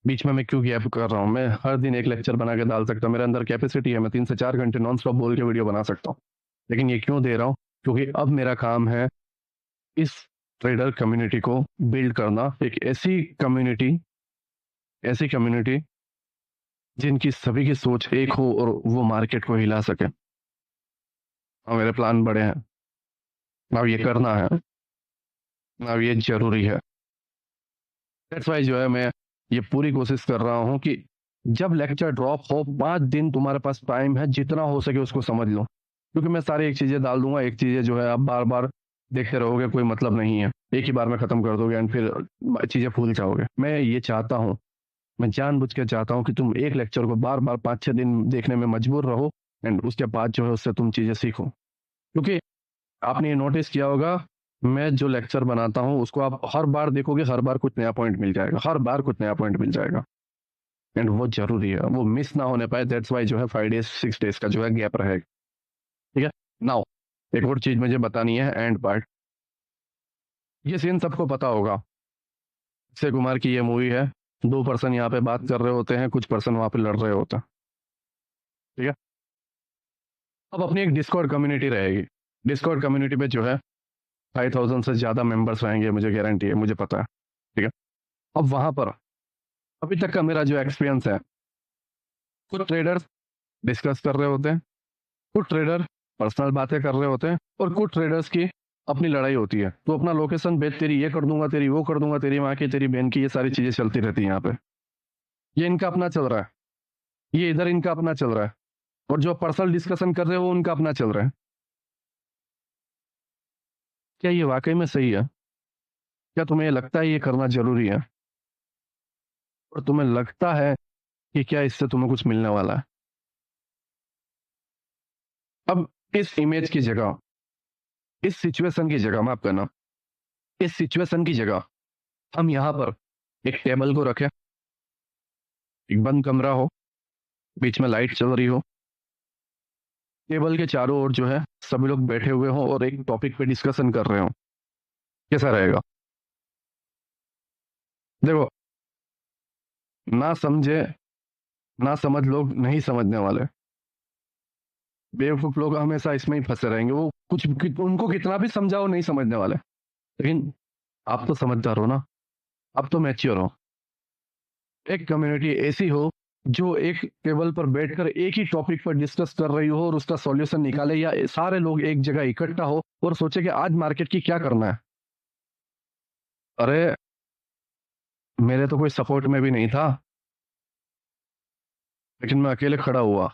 बीच में मैं क्यों गैप कर रहा हूँ, मैं हर दिन एक लेक्चर बना के डाल सकता हूँ, मेरे अंदर कैपेसिटी है, मैं 3 से 4 घंटे नॉन स्टॉप बोल के वीडियो बना सकता हूँ। लेकिन ये क्यों दे रहा हूँ, क्योंकि अब मेरा काम है इस ट्रेडर कम्युनिटी को बिल्ड करना, एक ऐसी कम्युनिटी जिनकी सभी की सोच एक हो और वो मार्केट को हिला सके। और मेरे प्लान बड़े हैं, अब ये करना है, अब ये जरूरी है। दैट्स वाई जो है मैं ये पूरी कोशिश कर रहा हूँ कि जब लेक्चर ड्रॉप हो, 5 दिन तुम्हारे पास टाइम है, जितना हो सके उसको समझ लो, क्योंकि मैं सारी एक चीजें डाल दूंगा, एक चीजें जो है आप बार बार देखते रहोगे, कोई मतलब नहीं है, एक ही बार में खत्म कर दोगे एंड फिर चीजें भूल जाओगे। मैं ये चाहता हूँ, मैं जानबूझ के चाहता हूँ कि तुम एक लेक्चर को बार बार 5-6 दिन देखने में मजबूर रहो, एंड उसके बाद जो है उससे तुम चीजें सीखो। क्योंकि आपने ये नोटिस किया होगा, मैं जो लेक्चर बनाता हूँ उसको आप हर बार देखोगे, हर बार कुछ नया पॉइंट मिल जाएगा, हर बार कुछ नया पॉइंट मिल जाएगा, एंड वो जरूरी है, वो मिस ना होने पाए। दैट्स वाई जो है 5 डेज 6 डेज का जो है गैप रहेगा। ठीक है, नाउ एक और चीज मुझे बतानी है, एंड पार्ट। ये सीन सबको पता होगा, अक्षय कुमार की ये मूवी है, 2 पर्सन यहाँ पे बात कर रहे होते हैं, कुछ पर्सन वहां पे लड़ रहे होते हैं। ठीक है, अब अपनी एक डिस्कॉर्ड कम्युनिटी रहेगी, डिस्कॉर्ड कम्युनिटी पे जो है 5,000 से ज्यादा मेंबर्स रहेंगे, मुझे गारंटी है, मुझे पता है। ठीक है, अब वहां पर अभी तक का मेरा जो एक्सपीरियंस है, कुछ ट्रेडर्स डिस्कस कर रहे होते हैं, कुछ ट्रेडर पर्सनल बातें कर रहे होते हैं, और कुछ ट्रेडर्स की अपनी लड़ाई होती है, तो अपना लोकेशन भेज, तेरी ये कर दूंगा, तेरी वो कर दूंगा, तेरी माँ की, तेरी बहन की, ये सारी चीजें चलती रहती है यहाँ पे। ये इनका अपना चल रहा है, ये इधर इनका अपना चल रहा है, और जो पर्सनल डिस्कशन कर रहे हो वो उनका अपना चल रहा है। क्या ये वाकई में सही है? क्या तुम्हें लगता है ये करना जरूरी है? और तुम्हें लगता है कि क्या इससे तुम्हें कुछ मिलने वाला है? अब इस इमेज की जगह, इस सिचुएशन की जगह, माफ करना, इस सिचुएशन की जगह हम यहाँ पर एक टेबल को रखें, एक बंद कमरा हो, बीच में लाइट चल रही हो, टेबल के चारों ओर जो है सभी लोग बैठे हुए हों और एक टॉपिक पे डिस्कशन कर रहे हो। कैसा रहेगा? देखो, ना समझे, ना समझ लोग नहीं समझने वाले। बेवकूफ लोग हमेशा इसमें ही फंसे रहेंगे, वो उनको कितना भी समझाओ नहीं समझने वाले। लेकिन आप तो समझदार हो ना, आप तो मैच्योर हो। एक कम्युनिटी ऐसी हो जो एक टेबल पर बैठकर एक ही टॉपिक पर डिस्कस कर रही हो और उसका सॉल्यूशन निकाले, या सारे लोग एक जगह इकट्ठा हो और सोचे कि आज मार्केट की क्या करना है। अरे, मेरे तो कोई सपोर्ट में भी नहीं था, लेकिन मैं अकेले खड़ा हुआ।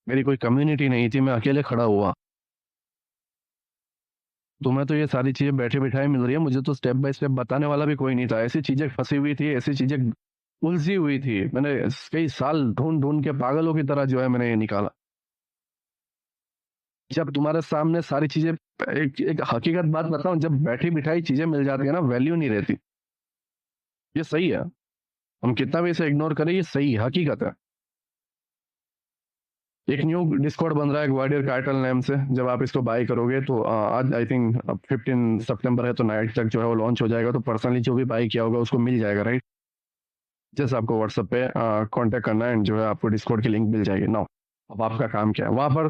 मेरी कोई कम्युनिटी नहीं थी, मैं अकेले खड़ा हुआ। तुम्हें तो ये सारी चीजें बैठे बिठाए मिल रही है, मुझे तो स्टेप बाय स्टेप बताने वाला भी कोई नहीं था। ऐसी चीजें फंसी हुई थी, ऐसी चीजें उलझी हुई थी, मैंने कई साल ढूंढ ढूंढ के पागलों की तरह जो है मैंने ये निकाला। जब तुम्हारे सामने सारी चीजें, एक हकीकत बात बताऊं, जब बैठी बिठाई चीजें मिल जाती है ना, वैल्यू नहीं रहती। ये सही है, हम कितना भी इसे इग्नोर करें, ये सही हकीकत है। एक न्यू डिस्कॉर्ड बन रहा है ग्वाडियर कार्टल नेम से, जब आप इसको बाय करोगे तो आज आई थिंक 15 सितंबर है, तो नाइट तक जो है वो लॉन्च हो जाएगा। तो पर्सनली जो भी बाय किया होगा उसको मिल जाएगा, राइट? जैसे आपको व्हाट्सएप पे कांटेक्ट करना है, एंड जो है आपको डिस्कॉर्ड की लिंक मिल जाएगी नाउ। अब आपका काम क्या है? वहां पर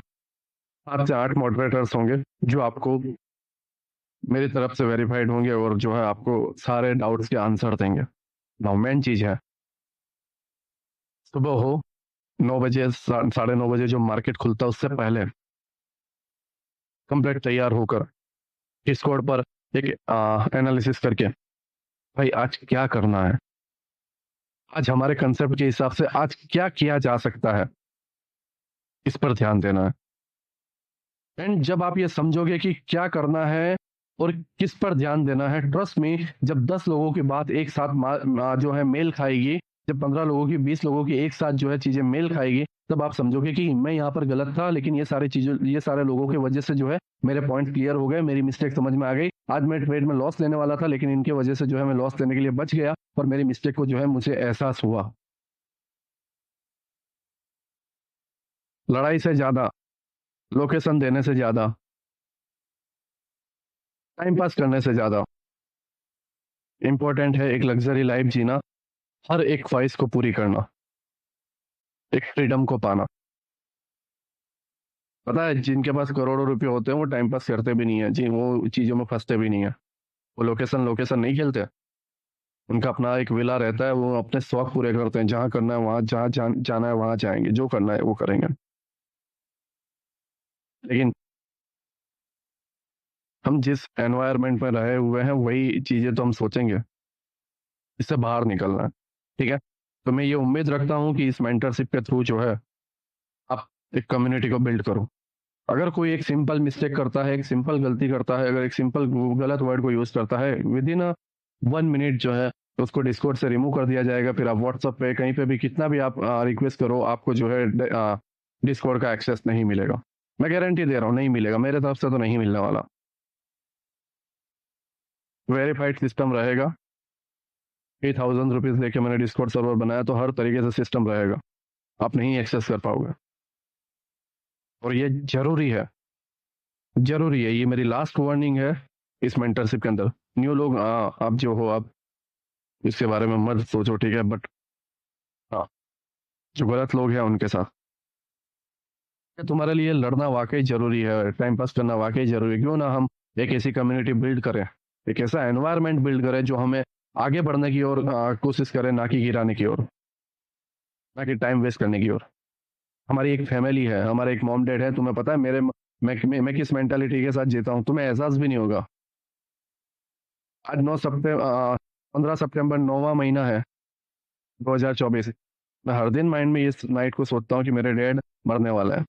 7 से 8 मॉडरेटर्स होंगे जो आपको मेरी तरफ से वेरीफाइड होंगे, और जो है आपको सारे डाउट्स के आंसर देंगे। नाउ मेन चीज है, सुबह हो 9 बजे, 9:30 बजे जो मार्केट खुलता है, उससे पहले कंप्लीट तैयार होकर डिस्कॉर्ड पर एक एनालिसिस करके, भाई आज क्या करना है, आज हमारे कंसेप्ट के हिसाब से आज क्या किया जा सकता है, इस पर ध्यान देना है। एंड जब आप ये समझोगे कि क्या करना है और किस पर ध्यान देना है, ट्रस्ट में, जब 10 लोगों की बात एक साथ जो है मेल खाएगी, जब 15 लोगों की, 20 लोगों की एक साथ जो है चीजें मेल खाएगी, तब आप समझोगे कि मैं यहाँ पर गलत था, लेकिन ये सारी चीजों, ये सारे लोगों की वजह से जो है मेरे पॉइंट क्लियर हो गए, मेरी मिस्टेक समझ में आ गई। आज मैं ट्रेड में लॉस लेने वाला था, लेकिन इनकी वजह से जो है मैं लॉस लेने के लिए बच गया, और मेरी मिस्टेक को जो है मुझे एहसास हुआ। लड़ाई से ज्यादा, लोकेशन देने से ज्यादा, टाइम पास करने से ज्यादा इंपॉर्टेंट है एक लग्जरी लाइफ जीना, हर एक ख्वाहिश को पूरी करना, एक फ्रीडम को पाना। पता है, जिनके पास करोड़ों रुपए होते हैं वो टाइम पास करते भी नहीं है जी, वो चीजों में फंसते भी नहीं है। वो लोकेशन लोकेशन नहीं खेलते, उनका अपना एक विला रहता है, वो अपने शौक पूरे करते हैं, जहाँ करना है वहां, जहाँ जाना है वहां जाएंगे, जो करना है वो करेंगे। लेकिन हम जिस एनवायरनमेंट में रहे हुए हैं वही चीजें तो हम सोचेंगे, इससे बाहर निकलना है। ठीक है, तो मैं ये उम्मीद रखता हूँ कि इस मेंटरशिप के थ्रू जो है आप एक कम्युनिटी को बिल्ड करो। अगर कोई एक सिंपल मिस्टेक करता है, एक सिंपल गलती करता है, अगर एक सिंपल गलत वर्ड को यूज करता है, विद इन 1 मिनट जो है उसको डिस्कॉर्ड से रिमूव कर दिया जाएगा। फिर आप व्हाट्सएप पे कहीं पे भी कितना भी आप रिक्वेस्ट करो, आपको जो है डिस्कॉर्ड का एक्सेस नहीं मिलेगा। मैं गारंटी दे रहा हूँ, नहीं मिलेगा, मेरे तरफ से तो नहीं मिलने वाला। वेरीफाइड सिस्टम रहेगा। 8,000 रुपीज लेके मैंने डिस्कॉर्ड सर्वर बनाया, तो हर तरीके से सिस्टम रहेगा, आप नहीं एक्सेस कर पाओगे। और ये जरूरी है, जरूरी है, ये मेरी लास्ट वार्निंग है इस मेंटरशिप के अंदर। न्यू लोग, आप जो हो, आप इसके बारे में मत सोचो, ठीक है? बट हाँ, जो गलत लोग हैं उनके साथ, तुम्हारे लिए लड़ना वाकई जरूरी है, टाइम पास करना वाकई जरूरी है। क्यों ना हम एक ऐसी कम्युनिटी बिल्ड करें, एक ऐसा एनवायरनमेंट बिल्ड करें जो हमें आगे बढ़ने की ओर कोशिश करे, ना कि गिराने की ओर, ना कि टाइम वेस्ट करने की ओर। हमारी एक फैमिली है, हमारा एक मॉम डैड है, तुम्हें पता है, मेरे मैं किस मेंटालिटी के साथ जीता हूँ, तुम्हें एहसास भी नहीं होगा। आज 15 सितंबर 9वां महीना है 2024। मैं हर दिन माइंड में इस नाइट को सोचता हूँ कि मेरे डैड मरने वाला है,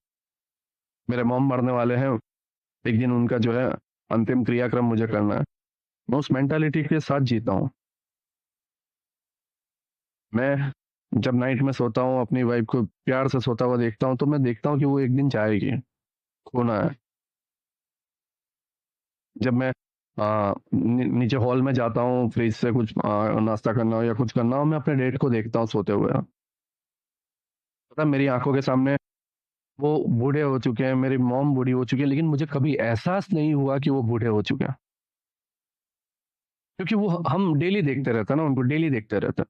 मेरे मॉम मरने वाले हैं, एक दिन उनका जो है अंतिम क्रियाक्रम मुझे करना है। मैं उस मेंटालिटी के साथ जीता हूँ। मैं जब नाइट में सोता हूँ, अपनी वाइफ को प्यार से सोता हुआ देखता हूँ, तो मैं देखता हूँ कि वो एक दिन जाएगी, खोना है। जब मैं नीचे हॉल में जाता हूँ, फ्रिज से कुछ नाश्ता करना हो या कुछ करना हो, मैं अपने डैड को देखता हूँ सोते हुए। पता है, मेरी आंखों के सामने वो बूढ़े हो चुके हैं, मेरी मॉम बूढ़ी हो चुकी है, लेकिन मुझे कभी एहसास नहीं हुआ कि वो बूढ़े हो चुके हैं, क्योंकि वो हम डेली देखते रहते हैं ना, उनको डेली देखते रहते हैं,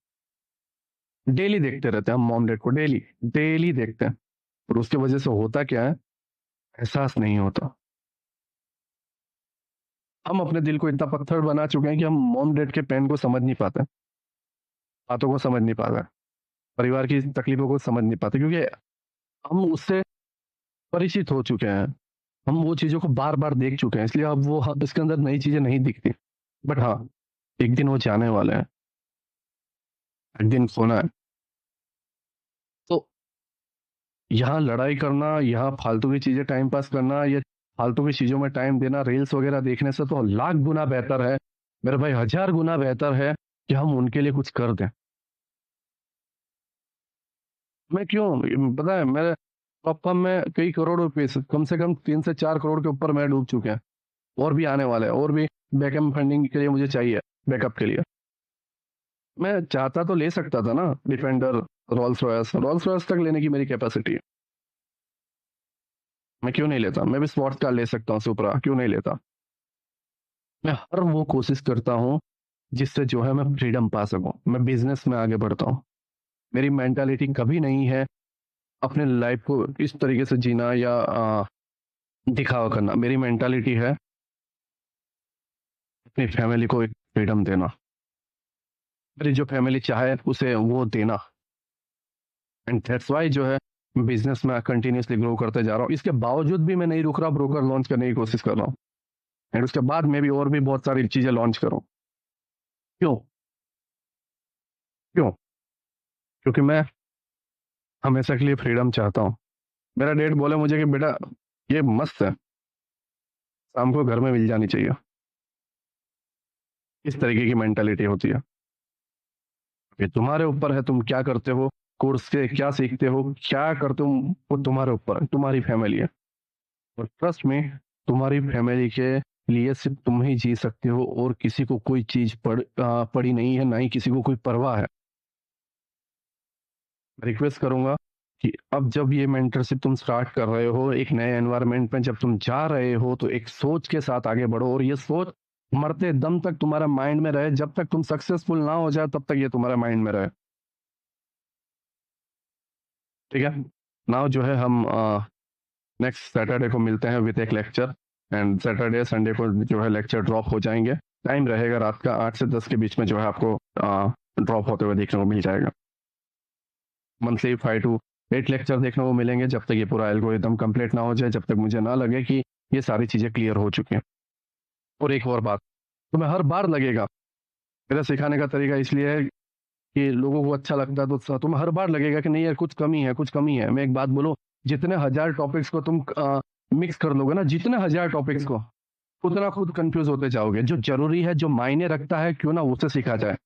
डेली देखते रहते हैं हम मॉम डैड को, डेली डेली देखते हैं। और उसकी वजह से होता क्या है, एहसास नहीं होता। हम अपने दिल को इतना पत्थर बना चुके हैं कि हम मॉम डैड के पेन को समझ नहीं पाते, बातों को समझ नहीं पाते, परिवार की तकलीफों को समझ नहीं पाते, क्योंकि हम उससे परिचित हो चुके हैं, हम वो चीज़ों को बार बार देख चुके हैं, इसलिए अब वो इसके अंदर नई चीज़ें नहीं दिखती। बट हाँ, एक दिन वो जाने वाले हैं, एक दिन सोना है। तो यहाँ लड़ाई करना, यहाँ फालतू की चीज़ें टाइम पास करना, या फालतू की चीज़ों में टाइम देना, रील्स वगैरह देखने से तो लाख गुना बेहतर है, मेरे भाई 1000 गुना बेहतर है कि हम उनके लिए कुछ कर दें। मैं क्यों, पता है, मेरे पापा में कई करोड़ रुपए कम से कम 3 से 4 करोड़ के ऊपर मैं डूब चुके हैं, और भी आने वाले हैं, और भी बैकअप फंडिंग के लिए मुझे चाहिए, बैकअप के लिए। मैं चाहता तो ले सकता था ना, डिफेंडर, रोल्स रॉयस तक लेने की मेरी कैपेसिटी है। मैं क्यों नहीं लेता, मैं भी स्पोर्ट्स कार ले सकता हूँ, सुपरा क्यों नहीं लेता। मैं हर वो कोशिश करता हूँ जिससे जो है मैं फ्रीडम पा सकूं, मैं बिजनेस में आगे बढ़ता हूँ। मेरी मेंटालिटी कभी नहीं है अपने लाइफ को इस तरीके से जीना या दिखावा करना। मेरी मेंटालिटी है अपनी फैमिली को एक फ्रीडम देना, मेरी जो फैमिली चाहे उसे वो देना। एंड दैट्स वाई जो है बिजनेस में कंटिन्यूसली ग्रो करते जा रहा हूँ। इसके बावजूद भी मैं नहीं रुक रहा, ब्रोकर लॉन्च करने की कोशिश कर रहा हूँ, एंड उसके बाद मैं भी और भी बहुत सारी चीजें लॉन्च करूँ। क्यों? क्यों? क्योंकि मैं हमेशा के लिए फ्रीडम चाहता हूँ। मेरा डेड बोले मुझे कि बेटा ये मस्त है, शाम को घर में मिल जानी चाहिए। इस तरीके की मेंटालिटी होती है। ये तुम्हारे ऊपर है, तुम क्या करते हो, कोर्स से क्या सीखते हो, क्या करते हो, वो तुम्हारे ऊपर है, तुम्हारी फैमिली है। और ट्रस्ट में, तुम्हारी फैमिली के लिए सिर्फ तुम ही जी सकते हो, और किसी को कोई चीज पड़ी नहीं है, ना ही किसी को कोई परवाह है। रिक्वेस्ट करूंगा कि अब जब ये मेंटरशिप तुम स्टार्ट कर रहे हो, एक नए एनवायरनमेंट में जब तुम जा रहे हो, तो एक सोच के साथ आगे बढ़ो, और ये सोच मरते दम तक तुम्हारा माइंड में रहे, जब तक तुम सक्सेसफुल ना हो जाए तब तक ये तुम्हारे माइंड में रहे। ठीक है। नाउ जो है हम नेक्स्ट सैटरडे को मिलते हैं विद एक लेक्चर, एंड सैटरडे संडे को जो है लेक्चर ड्रॉप हो जाएंगे। टाइम रहेगा रात का 8 से 10 के बीच में, जो है आपको ड्रॉप होते हुए देखने को मिल जाएगा। मंथली 5 to 8 लेक्चर देखने को मिलेंगे, जब तक ये पूरा एल्गोरिथम कंप्लीट ना हो जाए, जब तक मुझे ना लगे कि ये सारी चीज़ें क्लियर हो चुकी हैं। और एक और बात, तुम्हें हर बार लगेगा, मेरा सिखाने का तरीका इसलिए है कि लोगों को अच्छा लगता है, तो तुम्हें हर बार लगेगा कि नहीं यार कुछ कमी है, कुछ कमी है। मैं एक बात बोलूं, जितने 1000 टॉपिक्स को तुम मिक्स कर लोगे ना, जितने 1000 टॉपिक्स को, उतना खुद कंफ्यूज होते जाओगे। जो जरूरी है, जो मायने रखता है, क्यों ना उसे सीखा जाए।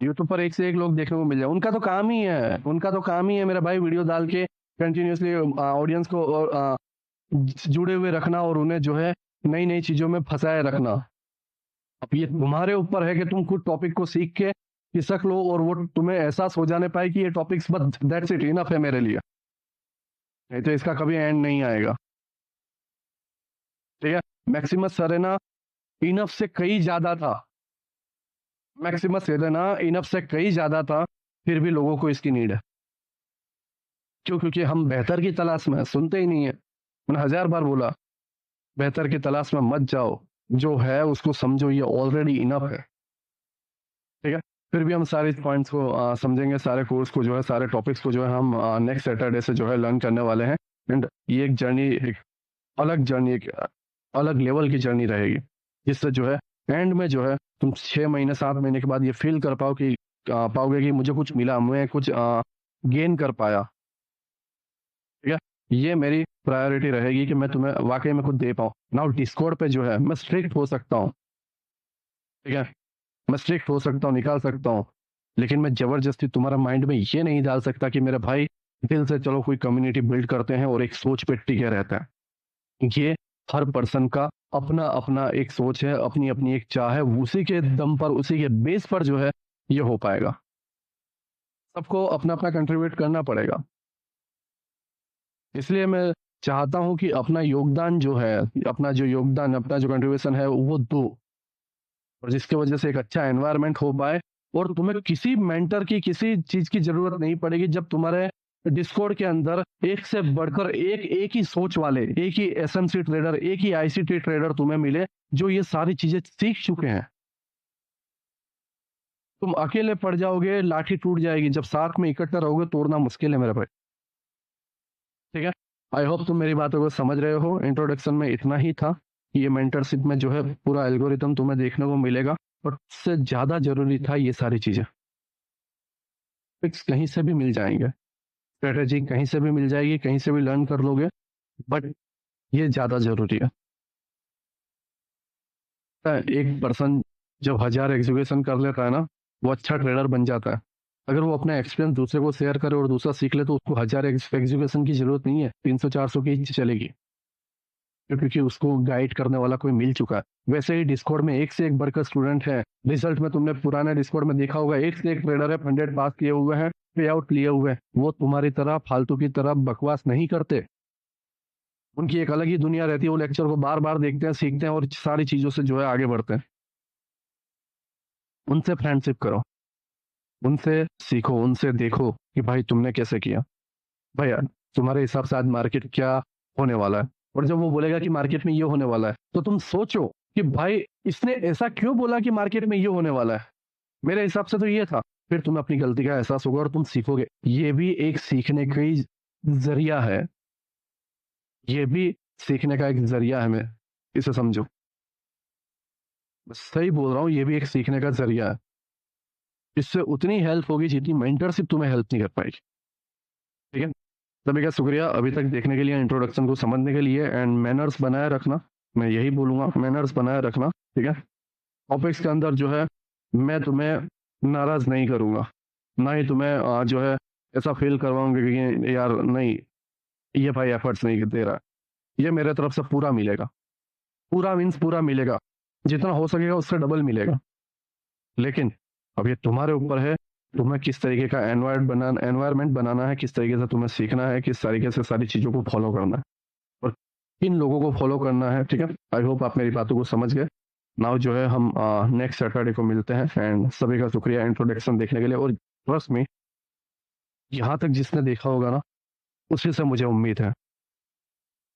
यूट्यूब पर एक से एक लोग देखने को मिल जाए, उनका तो काम ही है, उनका तो काम ही है मेरा भाई, वीडियो डाल के कंटिन्यूसली ऑडियंस को जुड़े हुए रखना, और उन्हें जो है नई नई चीजों में फंसाए रखना। अब ये तुम्हारे ऊपर है कि तुम खुद टॉपिक को सीख के खिसक लो, और वो तुम्हें एहसास हो जाने पाए कि ये टॉपिक्स बस दैट्स इट, इनफ है मेरे लिए, नहीं तो इसका कभी एंड नहीं आएगा। ठीक है। मैक्सिमस सेरेना इनफ से कई ज्यादा था, मैक्सिमस सेरेना इनफ से कई ज्यादा था, फिर भी लोगों को इसकी नीड है। क्यों? क्योंकि हम बेहतर की तलाश में हैं, सुनते ही नहीं है। मैंने 1000 बार बोला, बेहतर की तलाश में मत जाओ, जो है उसको समझो, ये ऑलरेडी इनफ है। ठीक है। फिर भी हम सारे पॉइंट्स को समझेंगे, सारे कोर्स को जो है, सारे टॉपिक्स को जो है हम नेक्स्ट सैटरडे से जो है लर्न करने वाले हैं। एंड ये एक जर्नी, एक अलग जर्नी, एक अलग लेवल की जर्नी रहेगी, जिससे जो है एंड में जो है तुम 6 महीने 7 महीने के बाद ये फील कर पाओगे कि मुझे कुछ मिला, मैं कुछ गेन कर पाया। ठीक है, ये मेरी प्रायोरिटी रहेगी कि मैं तुम्हें वाकई में कुछ दे पाऊँ। नाउ डिस्कॉर्ड पे जो है मैं स्ट्रिक्ट हो सकता हूँ, ठीक है, मैं स्ट्रिक्ट हो सकता हूँ, निकाल सकता हूँ, लेकिन मैं जबरदस्ती तुम्हारा माइंड में ये नहीं डाल सकता कि मेरे भाई दिल से चलो कोई कम्युनिटी बिल्ड करते हैं और एक सोच पे टिके रहता है। ये हर पर्सन का अपना अपना एक सोच है, अपनी अपनी एक चाह है, उसी के दम पर, उसी के बेस पर जो है ये हो पाएगा। सबको अपना अपना कंट्रीब्यूट करना पड़ेगा। इसलिए मैं चाहता हूं कि अपना योगदान जो है, अपना जो योगदान, अपना जो कंट्रीब्यूशन है वो दो, और जिसकी वजह से एक अच्छा एनवायरनमेंट हो पाए, और तुम्हें किसी मेंटर की, किसी चीज की जरूरत नहीं पड़ेगी जब तुम्हारे डिस्कॉर्ड के अंदर एक से बढ़कर एक ही सोच वाले, एक ही एसएमसी ट्रेडर, एक ही आईसीटी ट्रेडर तुम्हें मिले जो ये सारी चीजें सीख चुके हैं। तुम अकेले पड़ जाओगे, लाठी टूट जाएगी, जब साथ में इकट्ठा रहोगे तोड़ना मुश्किल है मेरे भाई। ठीक है, आई होप तुम मेरी बातों को समझ रहे हो। इंट्रोडक्शन में इतना ही था। ये मेंटरशिप में जो है पूरा एल्गोरिथम तुम्हें देखने को मिलेगा, और उससे ज्यादा जरूरी था ये सारी चीजें। फिक्स कहीं से भी मिल जाएंगे, स्ट्रेटेजी कहीं से भी मिल जाएगी, कहीं से भी लर्न कर लोगे, बट ये ज्यादा जरूरी है। एक पर्सन जब 1000 एग्जीक्यूशन कर लेता है ना, वो अच्छा ट्रेडर बन जाता है। अगर वो अपना एक्सपीरियंस दूसरे को शेयर करे और दूसरा सीख ले, तो उसको 1000 एग्जीक्यूशन की जरूरत नहीं है, 300 400 की ही चलेगी, क्योंकि उसको गाइड करने वाला कोई मिल चुका है। वैसे ही डिस्कॉर्ड में एक से एक बढ़कर स्टूडेंट है। रिजल्ट में तुमने पुराने डिस्कॉर्ड में देखा होगा, एक से एक ट्रेडर है, 100 पास किए हुए हैं, पे आउट लिए हुए हैं। वो तुम्हारी तरह फालतू की तरह बकवास नहीं करते। उनकी एक अलग ही दुनिया रहती है, वो लेक्चर को बार बार देखते हैं, सीखते हैं और सारी चीजों से जो है आगे बढ़ते हैं। उनसे फ्रेंडशिप करो, उनसे सीखो, उनसे देखो कि भाई तुमने कैसे किया। भाई यार, तुम्हारे हिसाब से आज मार्केट क्या होने वाला है, और जब वो बोलेगा कि मार्केट में ये होने वाला है, तो तुम सोचो कि भाई इसने ऐसा क्यों बोला कि मार्केट में ये होने वाला है, मेरे हिसाब से तो ये था। फिर तुम्हें अपनी गलती का एहसास होगा और तुम सीखोगे। ये भी एक सीखने का ही जरिया है, ये भी सीखने का एक जरिया है। मैं इसे समझो, सही बोल रहा हूँ, ये भी एक सीखने का जरिया है। इससे उतनी हेल्प होगी जितनी मेंटरशिप तुम्हें हेल्प नहीं कर पाएगी। ठीक है, सभी का शुक्रिया अभी तक देखने के लिए, इंट्रोडक्शन को समझने के लिए, एंड मैनर्स बनाए रखना। मैं यही बोलूंगा, मैनर्स बनाए रखना। ठीक है, टॉपिक्स के अंदर जो है मैं तुम्हें नाराज नहीं करूंगा, ना ही तुम्हें जो है ऐसा फील करवाऊंगा कि यार नहीं, ये भाई एफर्ट्स नहीं दे रहा है। ये मेरे तरफ से पूरा मिलेगा, पूरा मीन्स पूरा मिलेगा, जितना हो सकेगा उससे डबल मिलेगा। लेकिन अब ये तुम्हारे ऊपर है, तुम्हें किस तरीके का एनवायरमेंट बनाना है, किस तरीके से तुम्हें सीखना है, किस तरीके से सारी चीज़ों को फॉलो करना है, और किन लोगों को फॉलो करना है। ठीक है, आई होप आप मेरी बातों को समझ गए। नाउ जो है हम नेक्स्ट सैटरडे को मिलते हैं, एंड सभी का शुक्रिया इंट्रोडक्शन देखने के लिए। और ट्रस्ट में, यहाँ तक जिसने देखा होगा ना, उसी से मुझे उम्मीद है।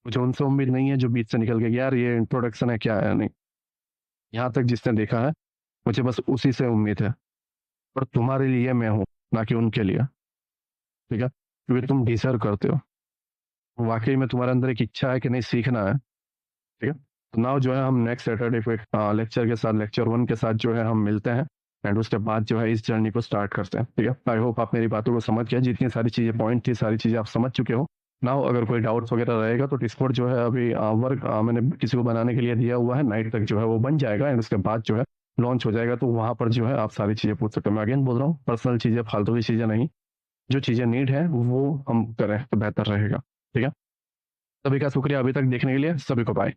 मुझे उनसे उम्मीद नहीं है जो बीच से निकल के यार ये इंट्रोडक्शन है क्या है, नहीं। यहाँ तक जिसने देखा है, मुझे बस उसी से उम्मीद है। और तुम्हारे लिए मैं हूँ, ना कि उनके लिए। ठीक है, क्योंकि तुम डिजर्व करते हो। वाकई में तुम्हारे अंदर एक इच्छा है कि नहीं, सीखना है। ठीक है, तो नाउ जो है हम नेक्स्ट सैटरडे को एक लेक्चर के साथ, लेक्चर 1 के साथ जो है हम मिलते हैं, एंड उसके बाद जो है इस जर्नी को स्टार्ट करते हैं। ठीक है, आई होप आप मेरी बातों को समझ गए, जितनी सारी चीज़ें पॉइंट थी सारी चीज़ें आप समझ चुके हो। नाउ अगर कोई डाउट्स वगैरह रहेगा तो डिस्कॉर्ड जो है अभी वर्क मैंने किसी को बनाने के लिए दिया हुआ है, नाइट तक जो है वो बन जाएगा, एंड उसके बाद जो है लॉन्च हो जाएगा, तो वहाँ पर जो है आप सारी चीज़ें पूछ सकते हो। मैं अगेन बोल रहा हूँ, पर्सनल चीज़ें, फालतू की चीज़ें नहीं, जो चीज़ें नीड है वो हम करें तो बेहतर रहेगा। ठीक है, सभी का शुक्रिया अभी तक देखने के लिए, सभी को बाय।